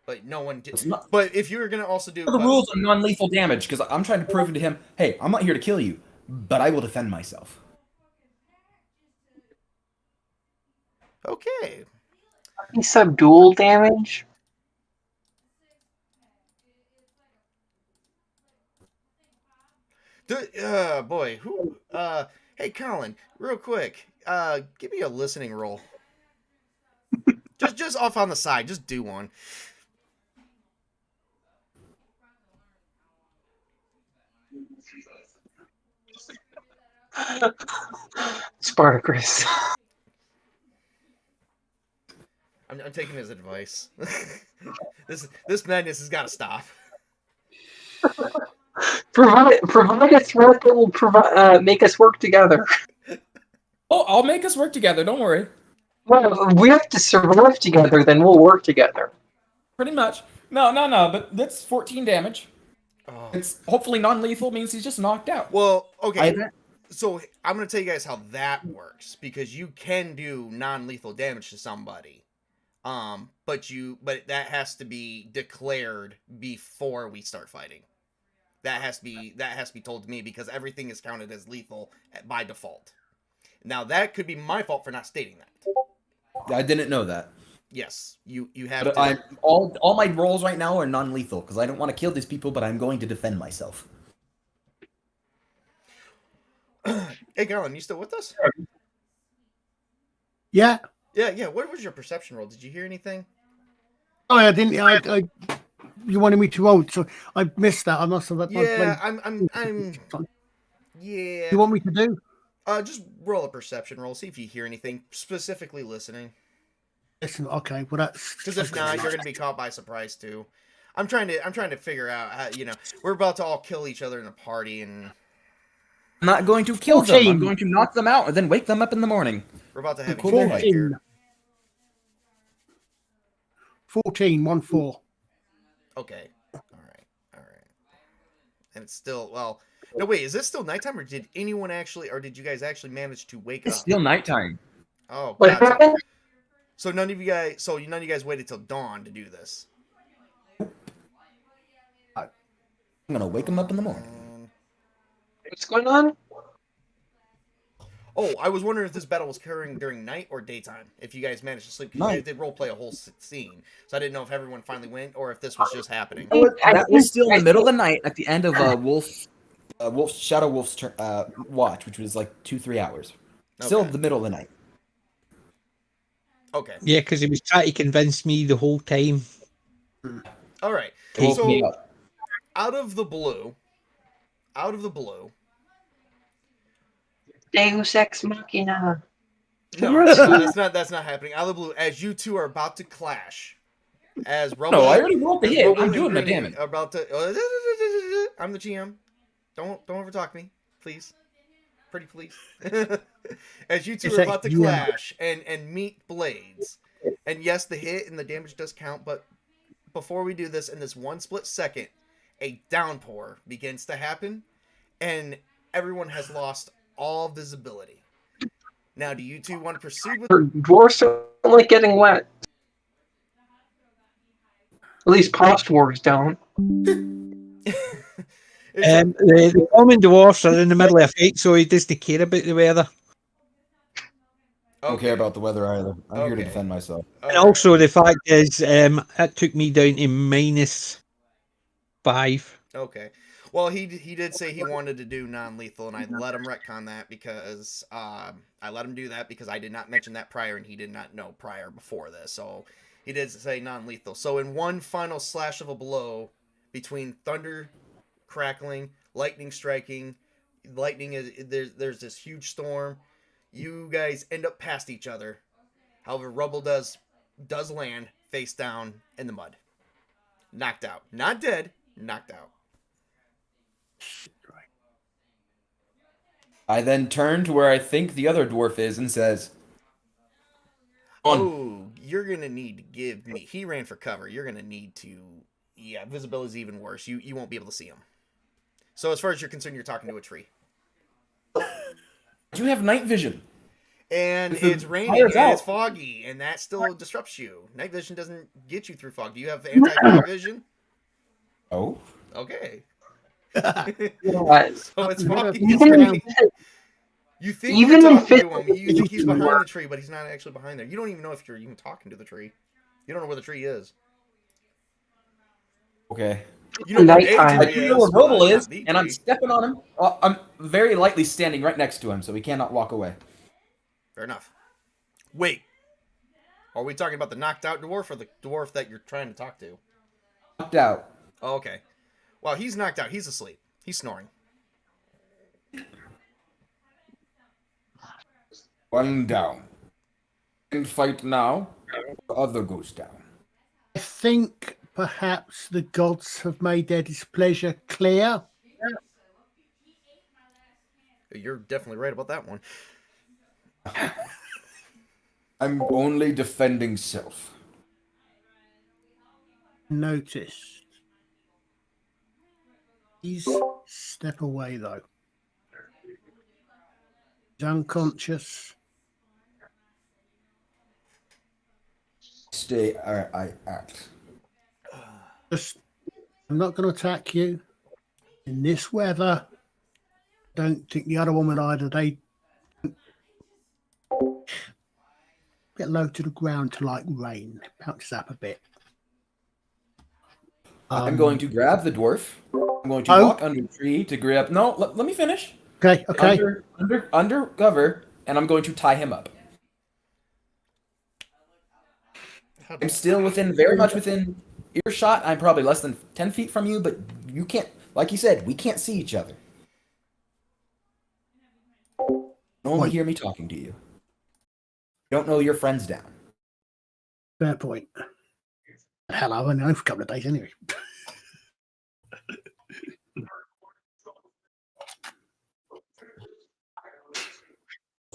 but no one did. But if you're gonna also do the rules of non-lethal damage, because I'm trying to prove to him, hey, I'm not here to kill you, but I will defend myself. Okay. Subdual damage. Boy, who? Hey, Colin, real quick. give me a listening roll. just off on the side. Just do one. Spartacus. I'm taking his advice. this madness has got to stop. Provide a threat that will make us work together. Oh, I'll make us work together. Don't worry. Well, we have to survive together, then we'll work together. Pretty much. No. But that's 14 damage. Oh. It's hopefully non-lethal. Means he's just knocked out. Well, okay. So I'm going to tell you guys how that works, because you can do non-lethal damage to somebody. But that has to be declared before we start fighting. That has to be told to me, because everything is counted as lethal by default. Now that could be my fault for not stating that. I didn't know that. Yes, you have But to. All my rolls right now are non-lethal because I don't want to kill these people, but I'm going to defend myself. Hey, Colin, you still with us? Yeah. Yeah. What was your perception roll? Did you hear anything? Oh, I didn't. I you wanted me to roll, so I missed that. I must have. Yeah, I'm. Yeah. You want me to do? Just roll a perception roll. See if you hear anything, specifically listening. Listen, okay. Well, that's Because if not, you're gonna be caught by surprise too. I'm trying to figure out how. We're about to all kill each other in a party, and I'm not going to kill them. 14. I'm going to knock them out and then wake them up in the morning. we're about to have a Cool. huge fight here. 14, 1-4. Okay. All right. And it's still No, wait. Is this still nighttime, or did you guys actually manage to wake It's up? still nighttime. Oh, What gotcha. happened? So none of you guys waited till dawn to do this. I'm going to wake them up in the morning. What's going on? Oh, I was wondering if this battle was occurring during night or daytime. If you guys managed to sleep, because you guys did roleplay a whole scene, so I didn't know if everyone finally went or if this was just happening. That was still in the middle of the night at the end of Shadow Wolf's watch, which was like 2-3 hours. Still Okay. the middle of the night. Okay. Yeah, because he was trying to convince me the whole time. All right. Woke me So up. out of the blue, Deus Ex Machina. no, that's not happening. Out of the blue, as you two are about to clash, as Rubble, No, I already rolled the as hit. Rubble I'm and doing my Grinny damage. are about to. I'm the GM. Don't overtalk me, please. Pretty please. As you two It's are like about to GM. clash and meet blades, and yes, the hit and the damage does count, but before we do this, in this one split second, a downpour begins to happen, and everyone has lost all visibility. Now, do you two want to proceed with? Dwarves don't like getting wet. At least past dwarves don't. The common dwarfs are in the middle of a fight, so he doesn't care about the weather. I don't care about the weather either. I'm here to Okay. defend myself. And also, the fact is, it took me down to -5. Okay. Well, he did say he wanted to do non-lethal, and I let him retcon that because I let him do that because I did not mention that prior, and he did not know prior before this. So he did say non-lethal. So in one final slash of a blow, between thunder crackling, lightning striking, there's this huge storm. You guys end up past each other. However, Rubble does land face down in the mud, knocked out, not dead, knocked out. I then turn to where I think the other dwarf is and says, "On." Oh, you're gonna need to give me. He ran for cover. You're gonna need to. Yeah, visibility is even worse. You won't be able to see him. So as far as you're concerned, you're talking to a tree, "You have night vision." and If the it's raining fire's and it's out. foggy, and that still disrupts you. Night vision doesn't get you through fog. Do you have anti-fog vision? Oh. Okay. What? So it's foggy. It's Even, raining. You think Even you're in talking to him. physical- You think he's behind the tree, but he's not actually behind there. You don't even know if you're even talking to the tree. You don't know where the tree is. Okay. You know where a Nighttime. I tree do know where is, Rubble but is, not the and I'm tree. stepping on him. I'm very lightly standing right next to him, so he cannot walk away. Fair enough. Wait. Are we talking about the knocked out dwarf or the dwarf that you're trying to talk to? Knocked out. Oh, okay. Well, he's knocked out. He's asleep. He's snoring. One down. And fight now, the other goes down. I think perhaps the gods have made their displeasure clear. You're definitely right about that one. I'm only defending self. Noticed. Please step away, though. He's unconscious. Stay where I act. Just, I'm not going to attack you. In this weather, don't think the other one would either. They get low to the ground to like rain. Bounces up a bit. I'm going to grab the dwarf. I'm going to walk under the tree to grab. No, let me finish. Okay. Under cover, and I'm going to tie him up. I'm still very much within earshot. I'm probably less than 10 feet from you, but you can't, like you said, we can't see each other. You only hear me talking to you. You don't know your friend's down. Fair point. Hell, I've only known for a couple of days anyway.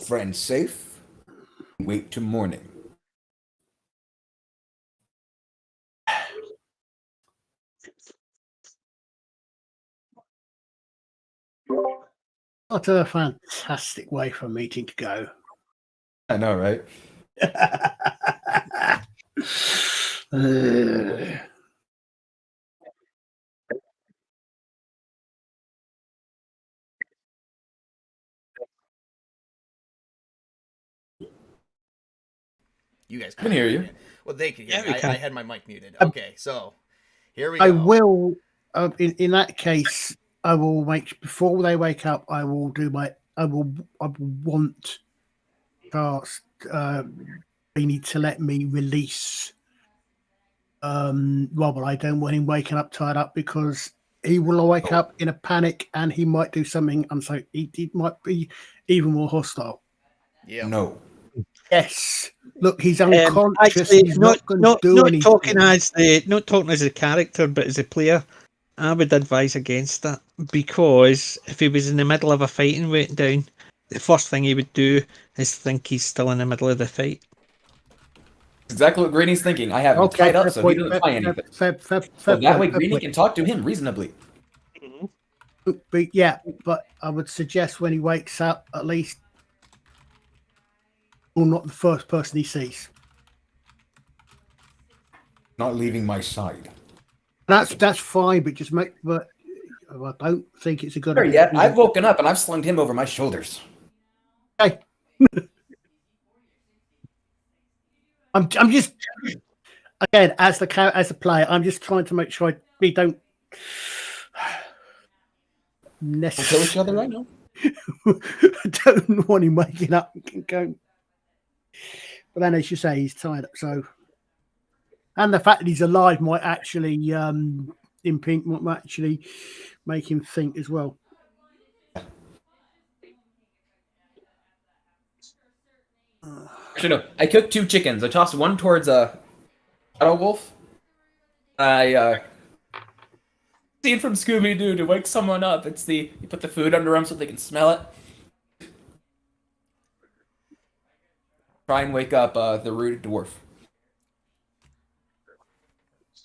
Friend safe. Wait till morning. What a fantastic way for a meeting to go. I know, right? You guys can hear you. Well, they can hear Yeah, me. we can. I had my mic muted. Okay, so here we go. I will, in that case, I will make, before they wake up, I will do my, I want ask they need to let me release Robert. I don't want him waking up tied up because he will wake up in a panic and he might do something, and so he might be even more hostile. Yeah. No. Yes. Look, he's unconscious. Actually, he's not going to do anything. Not talking as a character, but as a player, I would advise against that, because if he was in the middle of a fight and went down, the first thing he would do is think he's still in the middle of the fight. Exactly what Greeny's thinking. I have him tied up so he doesn't tie anything. So that way Greeny can talk to him reasonably. But I would suggest when he wakes up, at least, or not the first person he sees. Not leaving my side. That's fine, but just make. But I don't think it's a good idea. Yet I've woken up and I've slung him over my shoulders. Okay. I'm just again as the player. I'm just trying to make sure we don't We'll kill each other right now. I don't want him waking up and going. But then, as you say, he's tired up. So, and the fact that he's alive might actually might actually make him think as well. Actually, no. I cooked 2 chickens. I tossed one towards a shadow wolf. I scene from Scooby Doo to wake someone up. It's you put the food under them so they can smell it. Try and wake up the rooted dwarf.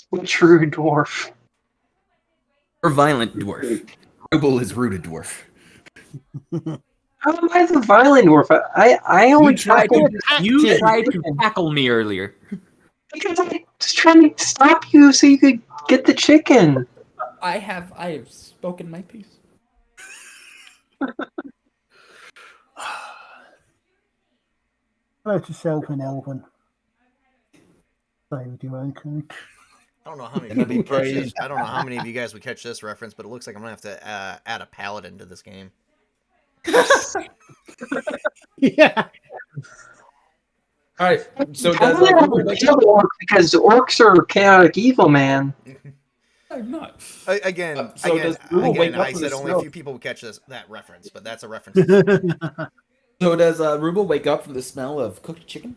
Which rude dwarf? Or violent dwarf. Ruble is rooted dwarf. How am I the violent dwarf? I only You tried tackled to tackle me earlier. because I was trying to stop you so you could get the chicken. I have spoken my piece. Hello to Self and Elvin. Play with your own kind. I don't know how many people would catch this. I don't know how many of you guys would catch this reference, but it looks like I'm gonna have to add a paladin to this game. Yeah. All right. So does Probably not Ruble wake kill up? the orc because orcs are chaotic evil, man. I'm not. Again, So does Ruble wake up I from the said only a smell? few people would catch that reference, but that's a reference. To So does Ruble wake up from the smell of cooked chicken?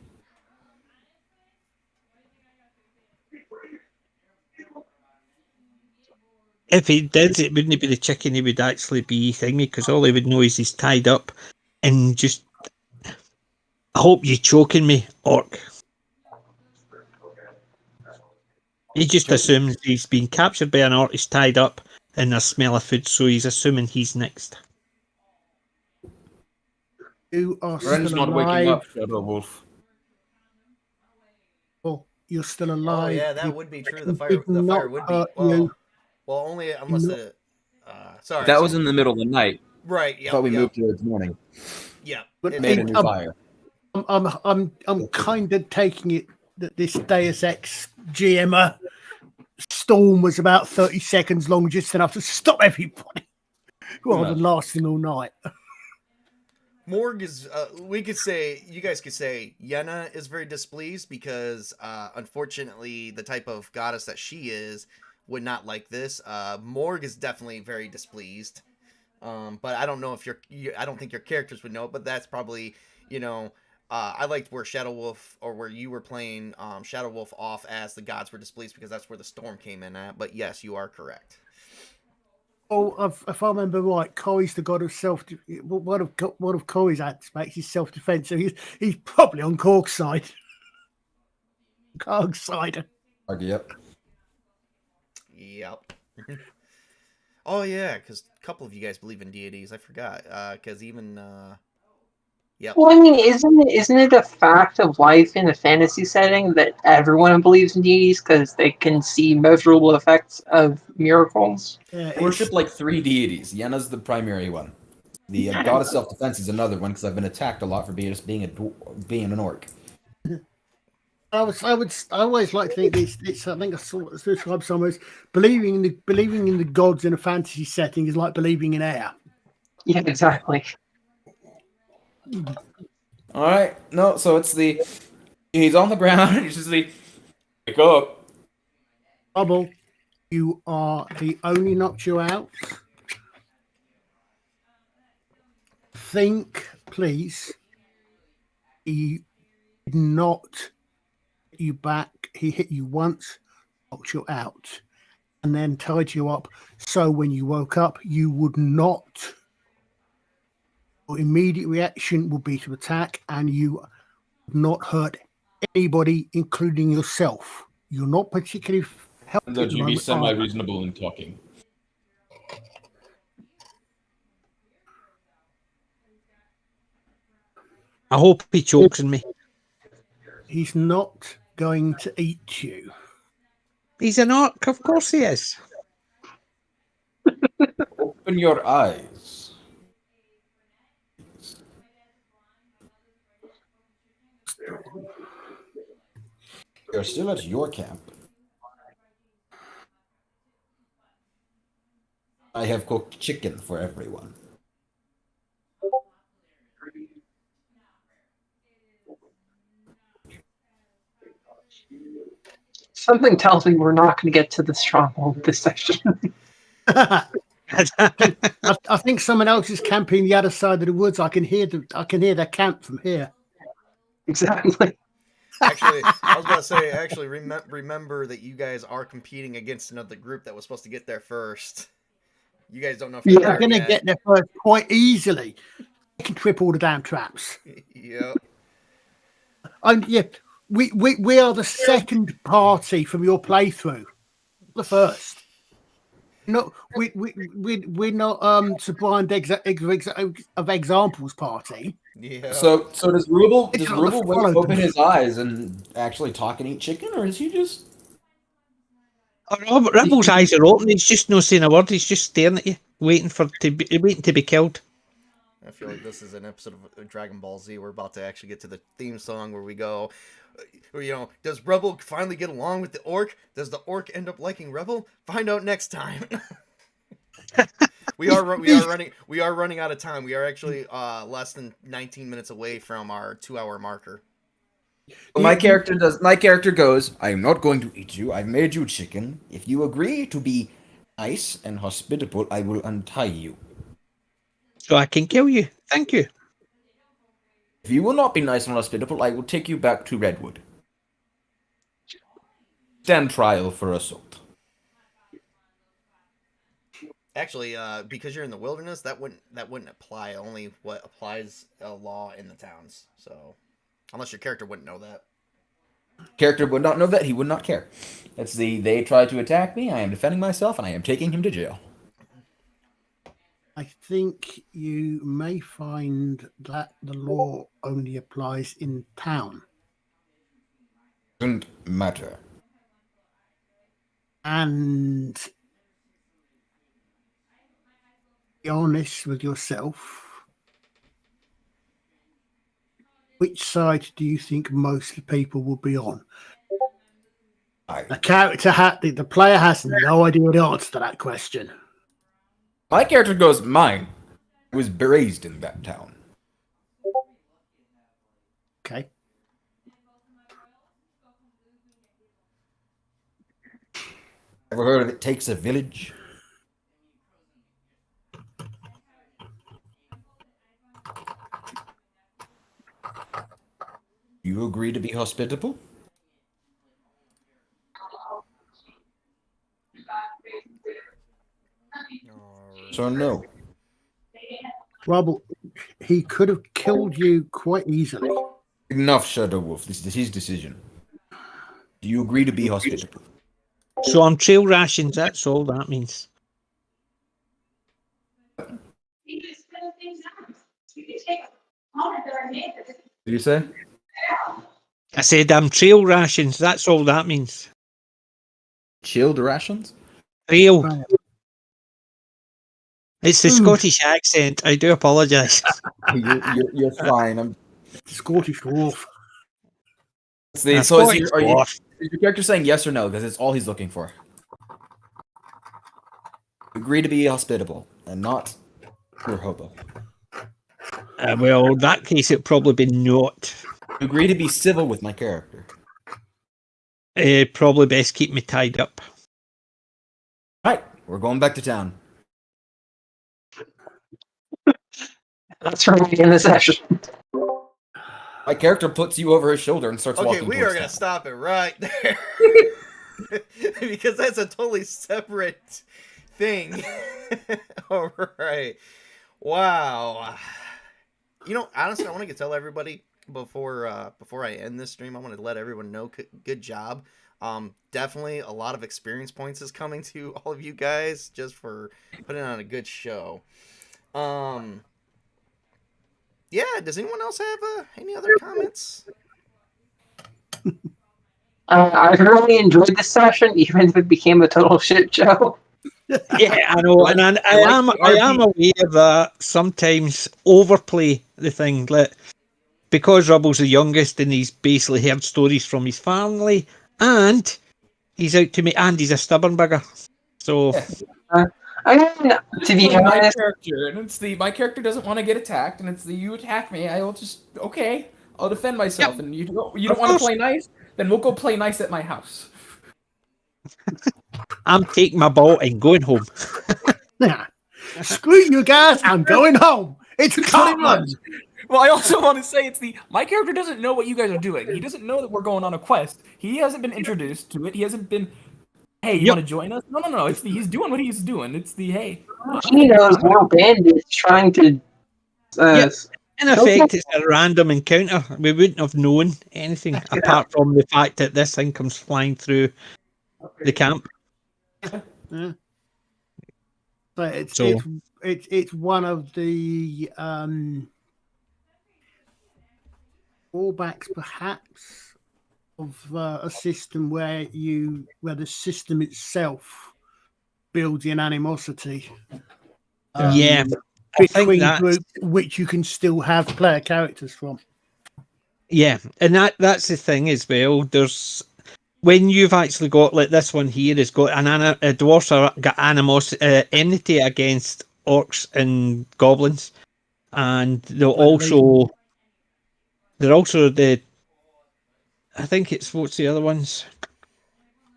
If he did, it wouldn't be the chicken. He would actually be thingy because all he would know is he's tied up and just. I hope you're choking me, orc. He just assumes he's been captured by an orc. He's tied up and there's smell of food, so he's assuming he's next. You are Ren's still not waking alive. up, Shadow Wolf. Well, you're still oh alive. yeah, that You- would be true. it The did fire not would be hurt you. well only unless No. the sorry. That was in the middle of the night. right. I Yep, thought we yep, moved towards morning. yep. But It- Made a it- new fire. I'm kind of taking it that this Deus Ex GMer storm was about 30 seconds long, just enough to stop everybody, rather than lasting all night. Morg is we could say you guys could say Yenna is very displeased because unfortunately the type of goddess that she is would not like this. Morg is definitely very displeased. But I don't know if I don't think your characters would know, but that's probably, I liked where Shadow Wolf or where you were playing Shadow Wolf off as the gods were displeased because that's where the storm came in at. But yes, you are correct. Oh, if I remember right, Corey's the god of self. One of Corey's aspects is self-defense, so he's probably on Cork's side. Cork's side. Okay, yep. Yep. Oh yeah, because a couple of you guys believe in deities. I forgot. Because even yep. Well, I mean, isn't it a fact of life in a fantasy setting that everyone believes in deities because they can see measurable effects of miracles? Yeah, Worship like 3 deities. Yenna's the primary one. The goddess self-defense is another one because I've been attacked a lot for being an orc. I always like to think this. I think I saw it described somewhere as believing in the gods in a fantasy setting is like believing in air. Yeah, exactly. All right, no, so he's on the ground. He's just wake up. Bubble, you are the only knocked you out. Think, please. He did not hit you back. He hit you once, knocked you out, and then tied you up. So when you woke up, you would not. Your immediate reaction would be to attack, and you would not hurt anybody, including yourself. You're not particularly healthy. That at the you be moment either. semi-reasonable in talking. I hope he chokes on me. He's not going to eat you. He's an orc, of course he is. Open your eyes. You're still at your camp. I have cooked chicken for everyone. Something tells me we're not going to get to the stronghold this session. I think someone else is camping the other side of the woods. I can hear their camp from here. Exactly. Actually, I was about to say. Actually, remember that you guys are competing against another group that was supposed to get there first. You guys don't know if Yeah, They're going to get there first quite easily. They can trip all the damn traps. Yep. Yeah, we are the second party from your playthrough. The first. No, we're not Sublime of Examples party. Yeah. So does Ruble It's not the follow- open his eyes and actually talk and eat chicken, or is he just? Oh, Ribble's eyes are open. He's just not saying a word. He's just staring at you, waiting to be killed. I feel like this is an episode of Dragon Ball Z. We're about to actually get to the theme song where we go, does Rebel finally get along with the orc? Does the orc end up liking Rebel? Find out next time. we are running out of time. We are actually less than 19 minutes away from our 2-hour marker. Well, my character goes, I am not going to eat you. I've made you chicken. If you agree to be nice and hospitable, I will untie you. So I can kill you. Thank you. If you will not be nice and hospitable, I will take you back to Redwood. Stand trial for assault. Actually, because you're in the wilderness, that wouldn't apply. Only what applies a law in the towns. So, unless your character wouldn't know that. Character would not know that. He would not care. They tried to attack me. I am defending myself, and I am taking him to jail. I think you may find that the law only applies in town. Doesn't matter. And be honest with yourself. Which side do you think most people will be on? The player has no idea the answer to that question. My character goes, mine. I was raised in that town. Okay. Ever heard of It Takes a Village? You agree to be hospitable? So no. Rubble, he could have killed you quite easily. Enough, Shadow Wolf. This is his decision. Do you agree to be hospitable? So on trail rations, that's all that means. Did you say? I said I'm trail rations, that's all that means. Chilled rations? Trail. Right. It's the Scottish accent. I do apologise. You're fine. I'm Scottish wolf. so is your character saying yes or no? Because it's all he's looking for. Agree to be hospitable and not your hobo. Well, in that case, it'd probably be not. Agree to be civil with my character. Probably best keep me tied up. Right, we're going back to town. That's where we end the session. My character puts you over his shoulder and starts walking. Okay, we towards are going to town. stop it right there. Because that's a totally separate thing. All right. Wow. You know, honestly, I want to tell everybody before I end this stream, I want to let everyone know, good job. Definitely a lot of experience points is coming to all of you guys just for putting on a good show. Yeah, does anyone else have any other comments? I really enjoyed this session, even if it became a total shit show. Yeah, I know, and I am aware that sometimes overplay the thing. Like, because Rubble's the youngest and he's basically heard stories from his family, and he's out to me, and he's a stubborn bugger. So, I mean, to be my honest, character, and it's my character doesn't want to get attacked, and it's you attack me, I will just I'll defend myself, and you don't want to play nice, then we'll go play nice at my house. I'm taking my ball and going home. Screw you guys, I'm going home. It's common. Well, I also want to say my character doesn't know what you guys are doing. He doesn't know that we're going on a quest. He hasn't been introduced to it. He hasn't been, hey, you want to join us? No. It's he's doing what he's doing. It's hey. he knows we're bandits trying to. In effect, it's a random encounter. We wouldn't have known anything apart from the fact that this thing comes flying through the camp. Yeah. But it's one of the fallbacks, perhaps, of a system where the system itself builds in animosity. Between groups, which you can still have player characters from. Yeah, and that's the thing as well. There's when you've actually got like this one here has got dwarfs are got enmity against orcs and goblins, and they're Well, also the. I think it's what's the other ones?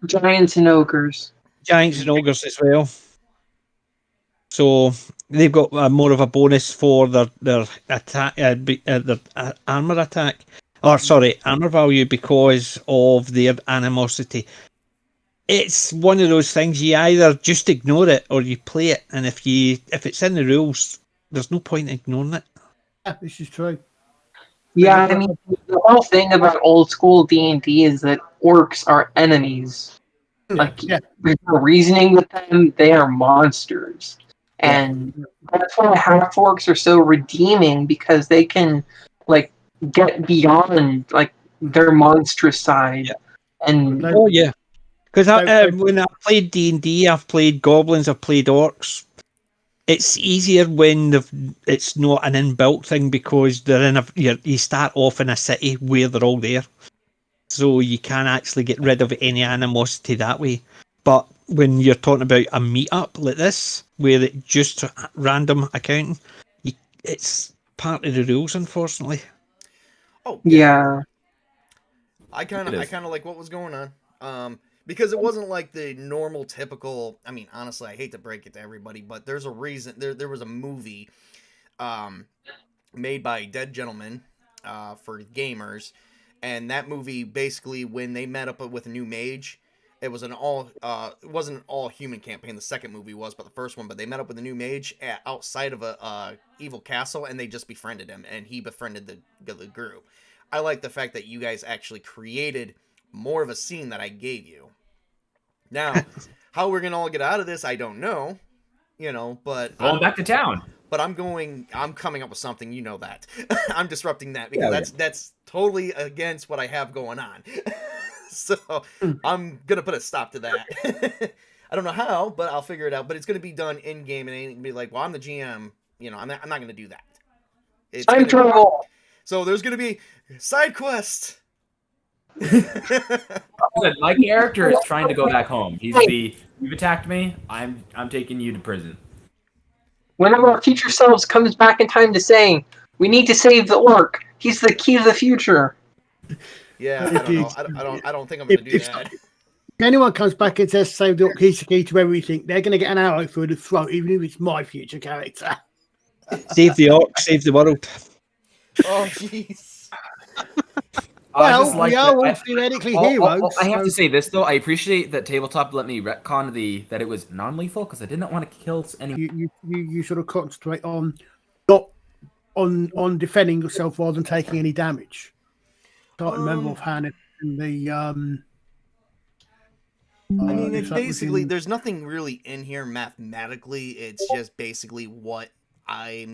Giants and ogres. Giants and ogres as well. So they've got more of a bonus for their attack, their armor attack, or sorry, armor value because of their animosity. It's one of those things you either just ignore it or you play it, and if it's in the rules, there's no point in ignoring it. Yeah, this is true. Yeah, I mean, the whole thing about old school D&D is that orcs are enemies. Like, Yeah. there's no reasoning with them. They are monsters. And that's why half-orcs are so redeeming, because they can, like, get beyond, like, their monstrous side. Yeah. And Oh yeah, because when I played D&D, I've played goblins, I've played orcs. It's easier when it's not an inbuilt thing because they're in you start off in a city where they're all there, so you can actually get rid of any animosity that way. But when you're talking about a meetup like this, where it's just random accounting, it's part of the rules, unfortunately. Oh yeah. I kind of like what was going on. Because it wasn't like the normal typical. I mean, honestly, I hate to break it to everybody, but there's a reason. There was a movie, made by Dead Gentlemen, for gamers, and that movie basically when they met up with a new mage, it was it wasn't an all human campaign. The second movie was, but the first one, but they met up with a new mage outside of a evil castle, and they just befriended him, and he befriended the group. I like the fact that you guys actually created more of a scene that I gave you. Now, how we're gonna all get out of this, I don't know. But Going back to town. But I'm coming up with something. You know that. I'm disrupting that because that's totally against what I have going on. So I'm gonna put a stop to that. I don't know how, but I'll figure it out. But it's gonna be done in game, and it ain't gonna be like, well, I'm the GM. I'm not gonna do that. Time travel. So there's gonna be side quest. My character is trying to go back home. You've attacked me. I'm taking you to prison. One of our future selves comes back in time to saying, "We need to save the orc. He's the key to the future." Yeah, I don't know. I don't think I'm gonna do that. If anyone comes back and says save the orc, he's the key to everything, they're going to get an arrow through the throat, even if it's my future character. Save the orc, save the world. Oh, jeez. Well, we are all theoretically heroes. I have to say this though. I appreciate that Tabletop let me retcon that it was non-lethal because I did not want to kill any. You sort of concentrate on not on defending yourself rather than taking any damage. Can't remember offhand in the. I mean, it's basically there's nothing really in here mathematically. It's just basically what a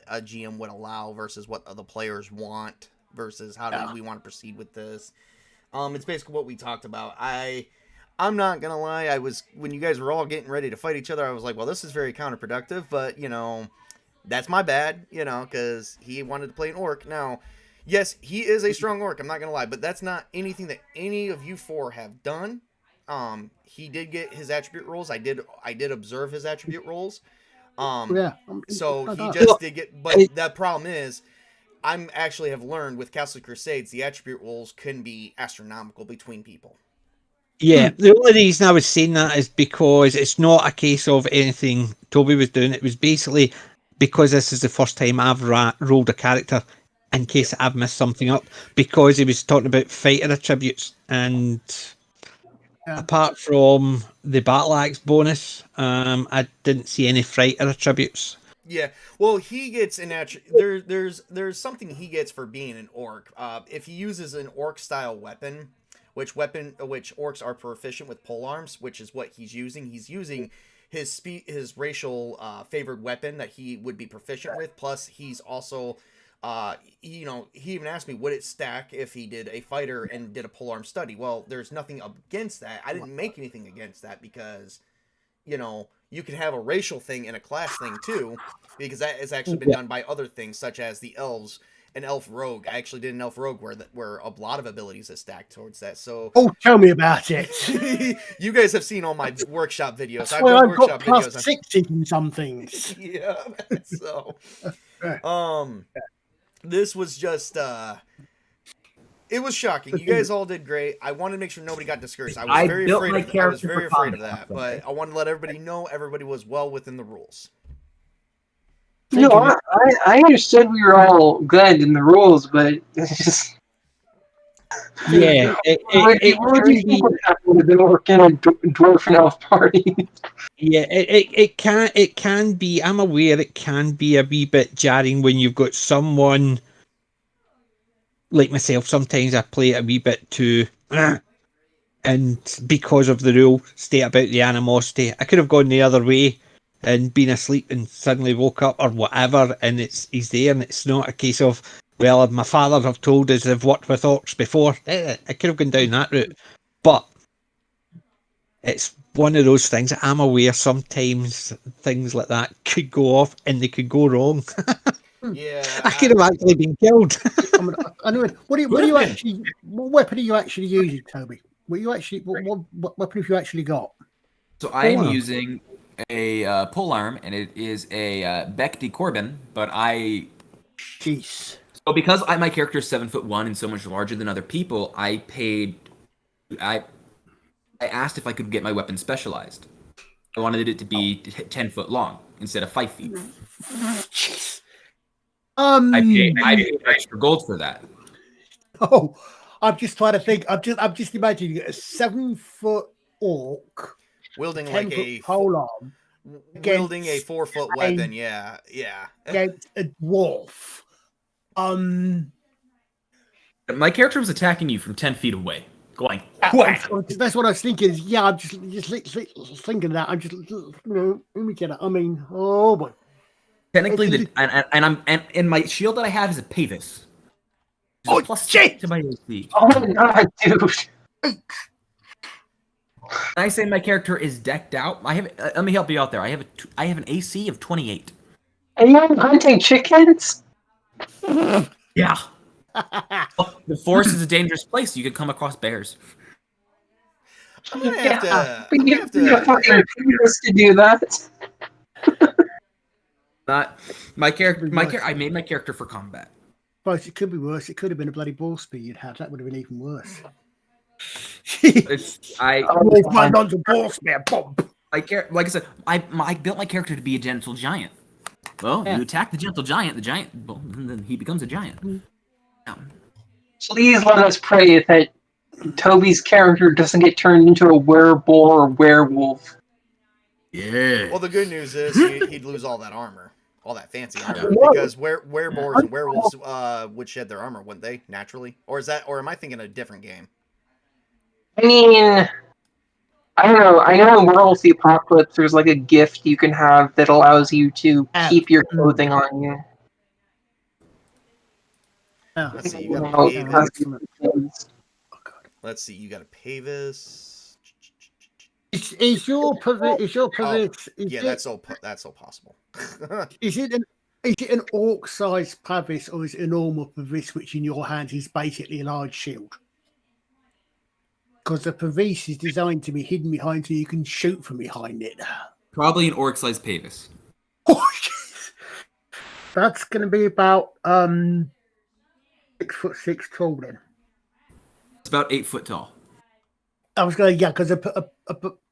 GM would allow versus what other players want. Versus how do we want to proceed with this? It's basically what we talked about. I'm not gonna lie. When you guys were all getting ready to fight each other, I was like, well, this is very counterproductive. But that's my bad. Because he wanted to play an orc. Now, yes, he is a strong orc. I'm not gonna lie, but that's not anything that any of you four have done. He did get his attribute rolls. I did observe his attribute rolls. So he just did get. But the problem is. I'm actually have learned with Castles and Crusades, the attribute rolls can be astronomical between people. Yeah, the only reason I was saying that is because it's not a case of anything Tobey was doing. It was basically because this is the first time I've rolled a character in case I've messed something up, because he was talking about fighter attributes, and apart from the battle axe bonus, I didn't see any fighter attributes. Yeah, well, he gets an there's something he gets for being an orc. If he uses an orc style weapon, which orcs are proficient with polearms, which is what he's using. He's using his racial favored weapon that he would be proficient with. Plus, he's also he even asked me would it stack if he did a fighter and did a polearm study. Well, there's nothing against that. I didn't make anything against that because you can have a racial thing and a class thing too, because that has actually been done by other things such as the elves an elf rogue. I actually did an elf rogue where a lot of abilities are stacked towards that. So Oh, tell me about it. you guys have seen all my workshop videos. I I've swear done I've got workshop plus videos. 6 in some things. Yeah. So, this was just it was shocking. You guys all did great. I wanted to make sure nobody got discouraged. I was very built afraid. my I was character very for afraid of combat, that, but I wanted to let everybody know everybody was well within the rules. No, I understood we were all good in the rules, but it's just. Yeah, What do you think would happen with an orc in a dwarf and elf party? yeah, it can be. I'm aware it can be a wee bit jarring when you've got someone like myself. Sometimes I play it a wee bit too, and because of the rule state about the animosity, I could have gone the other way and been asleep and suddenly woke up or whatever, and he's there, and it's not a case of, well, my father have told us I've worked with orcs before. I could have gone down that route, but it's one of those things. I'm aware sometimes things like that could go off and they could go wrong. Yeah, I could have actually been killed. Anyway, what weapon are you actually using, Toby? What weapon have you actually got? So I am Polearm. using a polearm, and it is a Beck de Corbin, but Jeez. So because my character is 7'1" and so much larger than other people, I asked if I could get my weapon specialized. I wanted it to be 10 foot long instead of 5 feet. Jeez. I paid extra gold for that. Oh, I'm just trying to think. I'm just imagining a 7-foot orc wielding 10 like foot a pole arm wielding a 4-foot weapon. a- Yeah. against a dwarf. My character was attacking you from 10 feet away, going. That's what I was thinking. Yeah, I'm just thinking that. I'm just let me get it. I mean, oh boy. Technically, and my shield that I have is a Pavis. Oh, plus shit! to my AC. Oh my god, dude! I say my character is decked out. I have. Let me help you out there. I have an AC of 28. Are you hunting chickens? Yeah. The forest is a dangerous place. You could come across bears. I'm gonna have to. But I'm you gonna have to. fucking pay us to do that. Not my character. I made my character for combat. But it could be worse. It could have been a bloody ball spear you'd had. That would have been even worse. I my non's a ball spear. Boom. like I said, I built my character to be a gentle giant. Well, you attack the gentle giant, well, then he becomes a giant. Yeah. Please let us pray that Toby's character doesn't get turned into a wereboar or werewolf. Yeah. Well, the good news is he'd lose all that armor, all that fancy armor, because wereboars and werewolves would shed their armor, wouldn't they? Naturally, or am I thinking of a different game? I mean, I don't know. I know in Werewolf the Apocalypse, there's like a gift you can have that allows you to keep your clothing on you. Let's see, you got a Pavis. Let's see, you got a Pavis. Is your Pavis? Yeah, that's all possible. Is it an orc-sized Pavis, or is it a normal Pavis, which in your hands is basically a large shield? Because the Pavis is designed to be hidden behind, so you can shoot from behind it. Probably an orc-sized Pavis. That's going to be about 6'6" tall then. It's about 8 foot tall. I was going, because a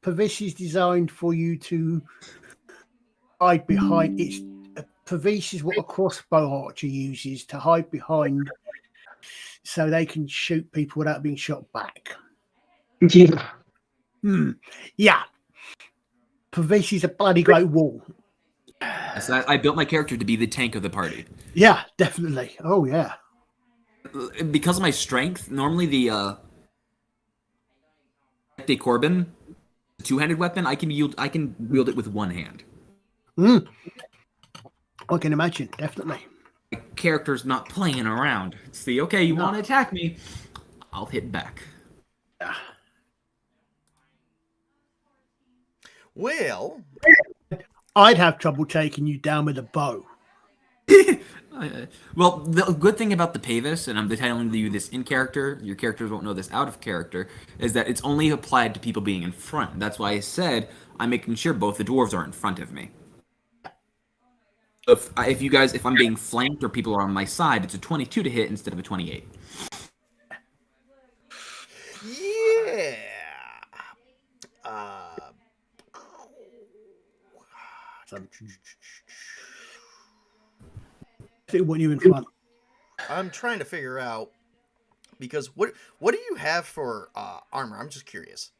Pavis is designed for you to hide behind. A Pavis is what a crossbow archer uses to hide behind, so they can shoot people without being shot back. Yeah. Yeah. Pavis is a bloody great wall. So I built my character to be the tank of the party. Yeah, definitely. Oh yeah. Because of my strength, normally the De Corbin, the two-handed weapon, I can wield it with one hand. I can imagine, definitely. My character's not playing around. See, okay, you want to attack me, I'll hit back. Well, I'd have trouble taking you down with a bow. Well, the good thing about the Pavis, and I'm telling you this in character, your characters won't know this out of character, is that it's only applied to people being in front. That's why I said I'm making sure both the dwarves are in front of me. If I'm being flanked or people are on my side, it's a 22 to hit instead of a 28. Yeah. What you in front? I'm trying to figure out because what do you have for armor? I'm just curious.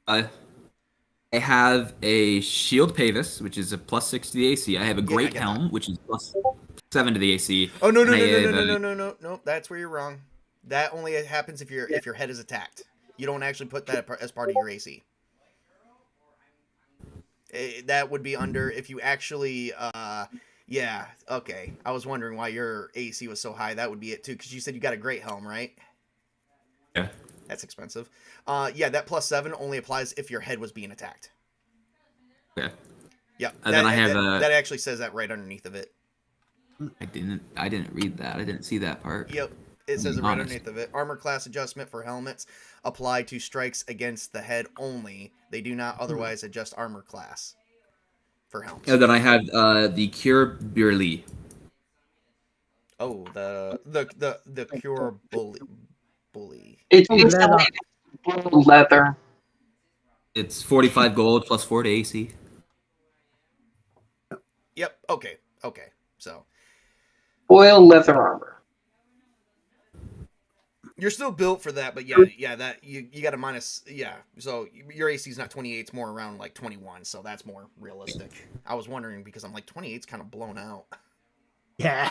I have a shield Pavis, which is a +6 to the AC. I have a Yeah, I great get helm, which is +7 to the AC. Oh no and no I no no have no a- no no no no! That's where you're wrong. That only happens if your head is attacked. You don't actually put that as part of your AC. That would be under if you actually. Yeah. Okay. I was wondering why your AC was so high. That would be it too, because you said you got a great helm, right? Yeah. That's expensive. Yeah, that +7 only applies if your head was being attacked. Okay. Yeah. And that, then I have that actually says that right underneath of it. I didn't read that. I didn't see that part. Yep. It says it right Honest. underneath of it. Armor class adjustment for helmets apply to strikes against the head only. They do not otherwise adjust armor class for helmets. And then I have the Cure Burley. Oh, the cure bully. It's Leather. basically leather. It's 45 gold +4 to AC. Yep. Okay. So Foil leather armor. you're still built for that, but yeah, that you got a minus. Yeah. So your AC is not 28; it's more around like 21. So that's more realistic. I was wondering because I'm like 28's kind of blown out. Yeah.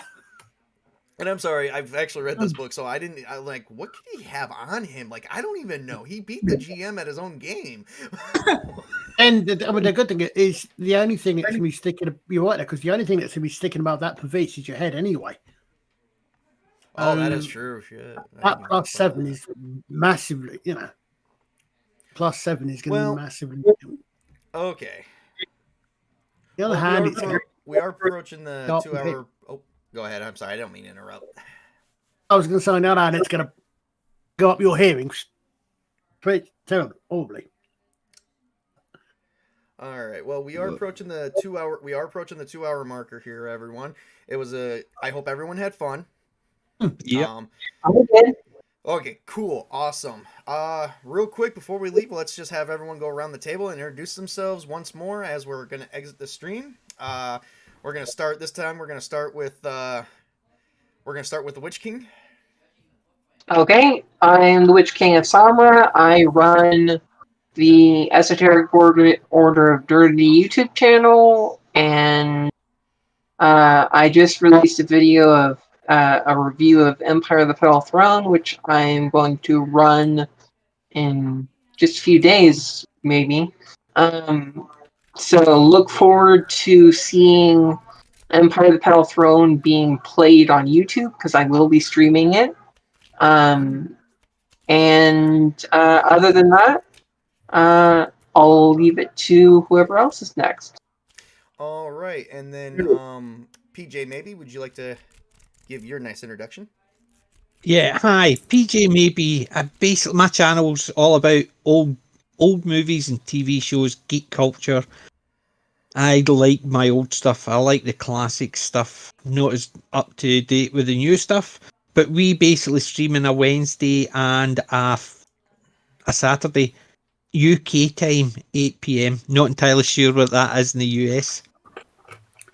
And I'm sorry, I've actually read this book, so I like, what could he have on him? Like, I don't even know. He beat the GM at his own game. And the good thing is the only thing that's going to be sticking. You're right there, because the only thing that's going to be sticking about that Pavis is your head anyway. Oh, that is true. Shit. That +7 is massively, +7 is going to be massively. Okay. The other hand, we are approaching the Stop 2 hour. Oh, go ahead. I'm sorry. I don't mean to interrupt. I was going to say, on the other hand, it's going to go up your hearing. Pretty terrible, horribly. All right. Well, we are approaching the 2 hour. We are approaching the 2 hour marker here, everyone. It was I hope everyone had fun. Yeah. Okay, cool, awesome. Real quick before we leave, let's just have everyone go around the table and introduce themselves once more as we're gonna exit the stream. We're gonna start this time. We're gonna start with the Witch King. Okay, I'm the Witch King of Samra. I run the Esoteric Order of Dirty YouTube channel, and I just released a video of a review of Empire of the Federal Throne, which I'm going to run in just a few days, maybe. So look forward to seeing Empire of the Federal Throne being played on YouTube, because I will be streaming it. And other than that, I'll leave it to whoever else is next. All right, and then PJ, maybe would you like to give your nice introduction? Yeah, hi, PJ Maybe. Basically, my channel's all about old movies and TV shows, geek culture. I like my old stuff. I like the classic stuff, not as up to date with the new stuff. But we basically stream on a Wednesday and a Saturday, UK time, 8 p.m. Not entirely sure what that is in the US.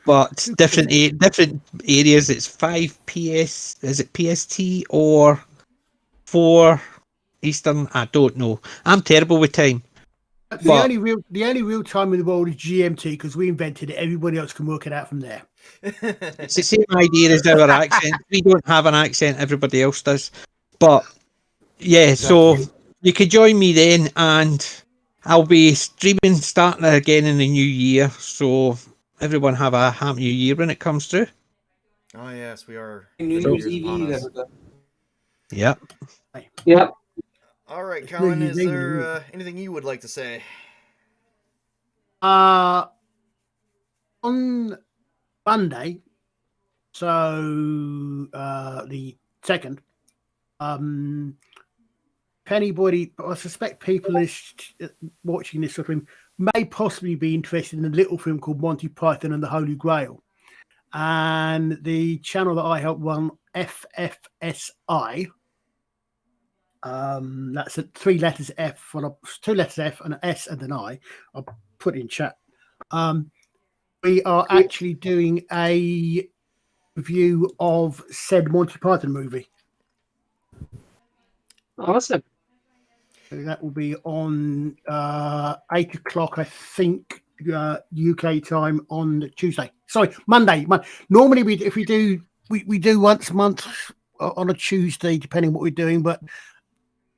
But different areas, it's 5 PS, is it PST or 4 Eastern? I don't know. I'm terrible with time. The only real time in the world is GMT, because we invented it. Everybody else can work it out from there. It's the same idea as our accent. We don't have an accent, everybody else does. But yeah, so you could join me then, and I'll be streaming starting again in the new year. So everyone have a happy new year when it comes through. Oh yes, we are. New Year's Eve. Yeah. Yep. All right, Colin, is there anything you would like to say? On Monday, So the second, if anybody, I suspect people is watching this sort of thing may possibly be interested in a little film called Monty Python and the Holy Grail. And the channel that I help run, FFSI, that's 3 letters F, 2 letters F and an S and an I. I'll put it in chat. We are actually doing a review of said Monty Python movie. Awesome. That will be on 8 o'clock, I think, UK time on Tuesday. Sorry, Monday. Normally, if we do once a month on a Tuesday, depending on what we're doing. But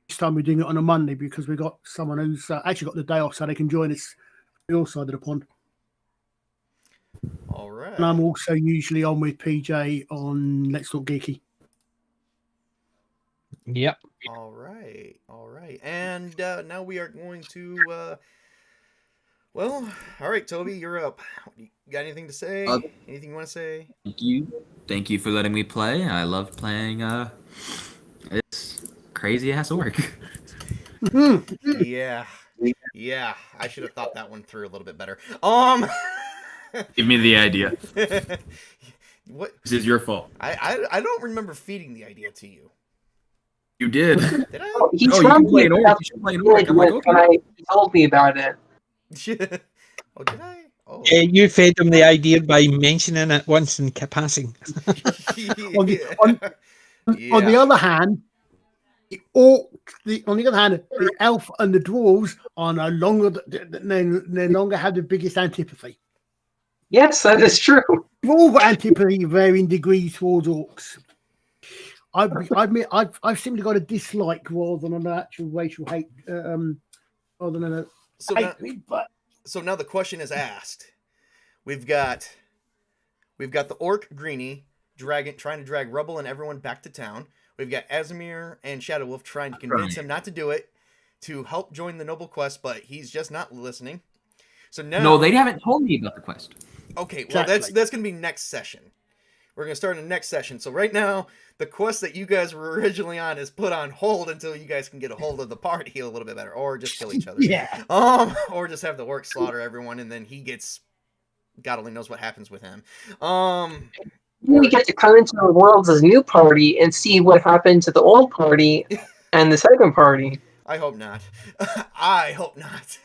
this time we're doing it on a Monday because we've got someone who's actually got the day off, so they can join us on your side of the pond. All right. And I'm also usually on with PJ on Let's Talk Geeky. Yep. All right. And now we are going to, well, all right, Toby, you're up. You got anything to say? Anything you want to say? Thank you for letting me play. I love playing this crazy ass orc. Yeah. I should have thought that one through a little bit better. Give me the idea. What? This is your fault. I don't remember feeding the idea to you. You did. Did I? Oh, he Oh, told you play an me orc. about You should play an orc. I'm like, okay. when he told me about it. Oh, did I? Oh. You fed him the idea by mentioning it once in passing. On the other hand, the elf and the dwarves are no longer have the biggest antipathy. Yes, that is true. We've all got antipathy of varying degrees towards orcs. I've simply got a dislike rather than an actual racial hate, rather than a hate. So now the question is asked. We've got the orc Greenie trying to drag Rubble and everyone back to town. We've got Azimir and Shadow Wolf trying to convince him not to do it, to help join the noble quest, but he's just not listening. So now, No, they haven't told me about the quest. Okay, well that's going to be next session. We're going to start in the next session. So right now, the quest that you guys were originally on is put on hold until you guys can get a hold of the party a little bit better, or just kill each other. Yeah. Or just have the orc slaughter everyone, and then he gets, God only knows what happens with him. We get to come into the world as a new party and see what happened to the old party and the second party. I hope not. I hope not.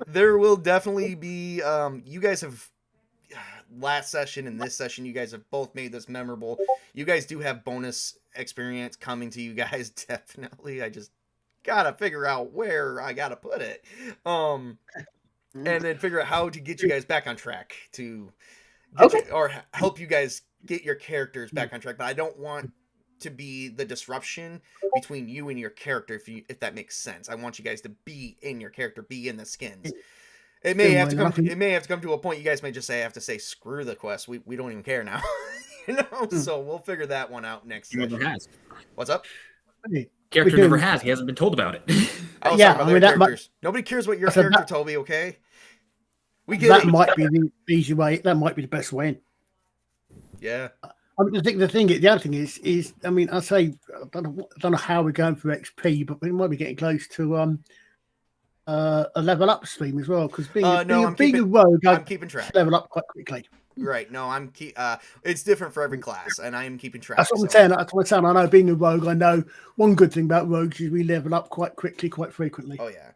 There will definitely be. You guys have. Last session and this session, you guys have both made this memorable. You guys do have bonus experience coming to you guys, definitely. I just gotta figure out where I gotta put it. And then figure out how to get you guys back on track to get or help you guys get your characters back on track. But I don't want to be the disruption between you and your character, if that makes sense. I want you guys to be in your character, be in the skins. It may have to come. It may have to come to a point. You guys may just have to say, "Screw the quest. We don't even care now." So we'll figure that one out next session. Never has. What's up? Character never has. He hasn't been told about it. Yeah, I mean characters. Nobody cares about your character, Toby. Okay. We get that it. might be the easy way. That might be the best way in. Yeah. I mean, the other thing is, I mean, I say I don't know how we're going for XP, but we might be getting close to a level up stream as well, because being a rogue, I'm keeping track. Level up quite quickly. Right. No, it's different for every class, and I am keeping track. That's what I'm saying. That's what I'm saying. I know being a rogue, I know one good thing about rogues is we level up quite quickly, quite frequently. Oh yeah.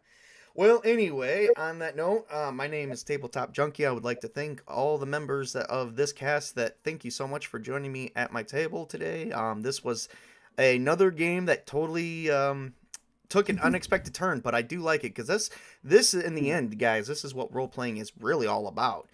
Well, anyway, on that note, my name is Tabletop Junkie. I would like to thank all the members of this cast. Thank you so much for joining me at my table today. This was another game that totally took an unexpected turn, but I do like it because this in the end, guys, this is what role playing is really all about.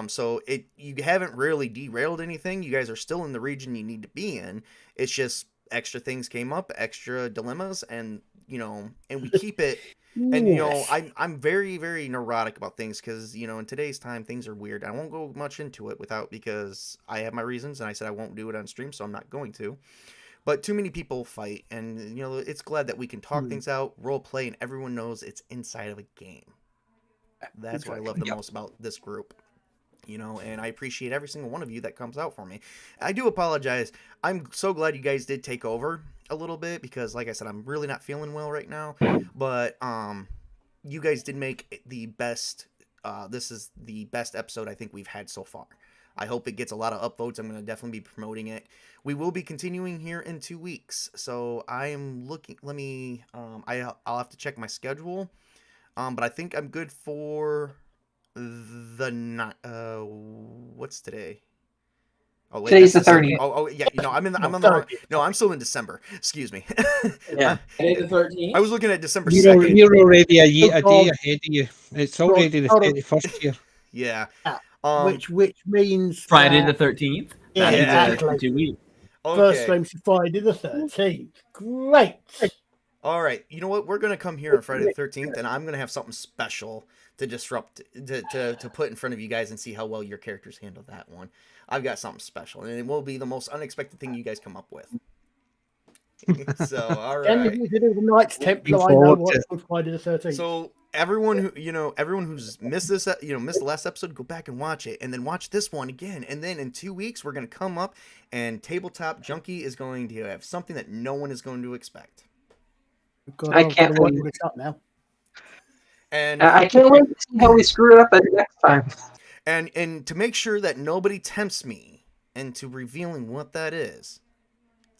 So you haven't really derailed anything. You guys are still in the region you need to be in. It's just extra things came up, extra dilemmas, and and we keep it. And I'm very, very neurotic about things because in today's time things are weird. I won't go much into it because I have my reasons, and I said I won't do it on stream, so I'm not going to. But too many people fight, and it's glad that we can talk things out, role play, and everyone knows it's inside of a game. That's what I love the most about this group. and I appreciate every single one of you that comes out for me. I do apologize. I'm so glad you guys did take over a little bit because, like I said, I'm really not feeling well right now. But you guys did make the best. This is the best episode I think we've had so far. I hope it gets a lot of upvotes. I'm going to definitely be promoting it. We will be continuing here in 2 weeks. So I am looking. Let me. I'll have to check my schedule. But I think I'm good for what's today? Oh, wait, Today's the December. 30th. Oh, yeah. I'm on the wrong. No, I'm still in December. Excuse me. Yeah. Today the 13th. I was looking at December You're 2nd. already a day God. ahead of you. It's already the hold on. 31st here. Yeah. which means Friday the 13th. Yeah, That'd be the exactly. 2 weeks. First Okay. stream's Friday the 13th. Great. All right. You know what? We're gonna come here on Friday the 13th, and I'm gonna have something special to disrupt, to put in front of you guys and see how well your characters handle that one. I've got something special, and it will be the most unexpected thing you guys come up with. So, all right. Anything to do with the Knights Templar, I know forward what's to- on Friday the 13th. So everyone who's missed this, missed the last episode, go back and watch it, and then watch this one again. And then in 2 weeks, we're gonna come up, and Tabletop Junkie is going to have something that no one is going to expect. God, I I've can't got to wait. look this up now. And I can't wait to see how we screw it up next time. and to make sure that nobody tempts me into revealing what that is,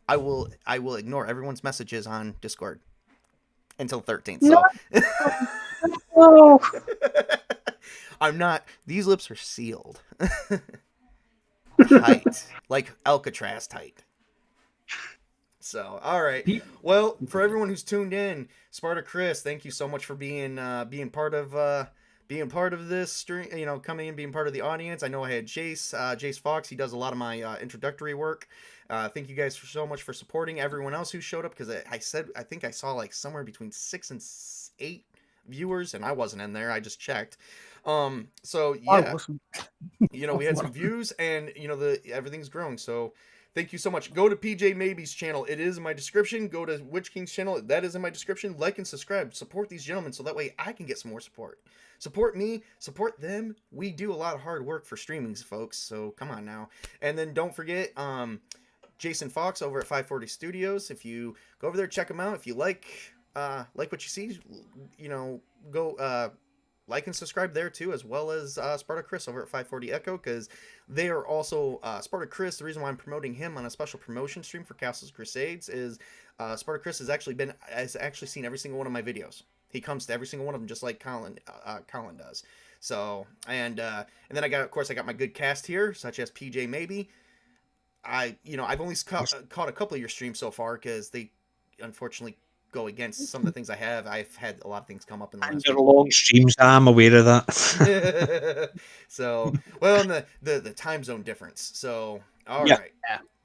I will ignore everyone's messages on Discord until 13th. So Oh, I'm not. These lips are sealed, tight, like Alcatraz tight. So, all right. Well, for everyone who's tuned in, Sparta Chris, thank you so much for being part of this stream. Coming in, being part of the audience. I know I had Jace Fox. He does a lot of my introductory work. Thank you guys so much for supporting everyone else who showed up, because I think I saw like somewhere between 6 and 8 viewers, and I wasn't in there. I just checked. So yeah, Awesome. we had some views, and everything's growing. So thank you so much. Go to PJ Maybe's channel. It is in my description. Go to Witch King's channel. That is in my description. Like and subscribe. Support these gentlemen so that way I can get some more support. Support me. Support them. We do a lot of hard work for streamings, folks. So come on now. And then don't forget, Jason Fox over at 540 Studios. If you go over there, check him out. If you like what you see, go like and subscribe there too, as well as Sparta Chris over at 540 Echo, because they are also Sparta Chris. The reason why I'm promoting him on a special promotion stream for Castles and Crusades is Sparta Chris has actually seen every single one of my videos. He comes to every single one of them, just like Colin does. So and then I got my good cast here, such as PJ Maybe. I've only caught a couple of your streams so far because they unfortunately go against some of the things I have. I've had a lot of things come up in the last They're long streams. I'm aware of that. So, well, and the time zone difference. So, all right.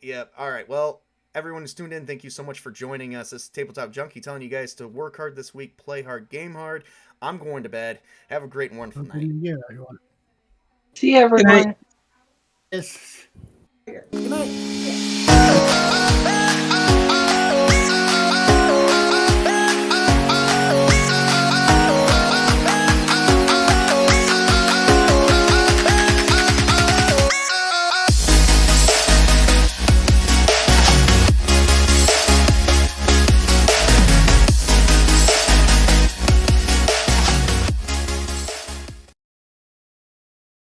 Yep. All right. Well, everyone who's tuned in, thank you so much for joining us. This is Tabletop Junkie telling you guys to work hard this week, play hard, game hard. I'm going to bed. Have a great and wonderful night. Yeah, everyone. see everyone. Yes. Good night.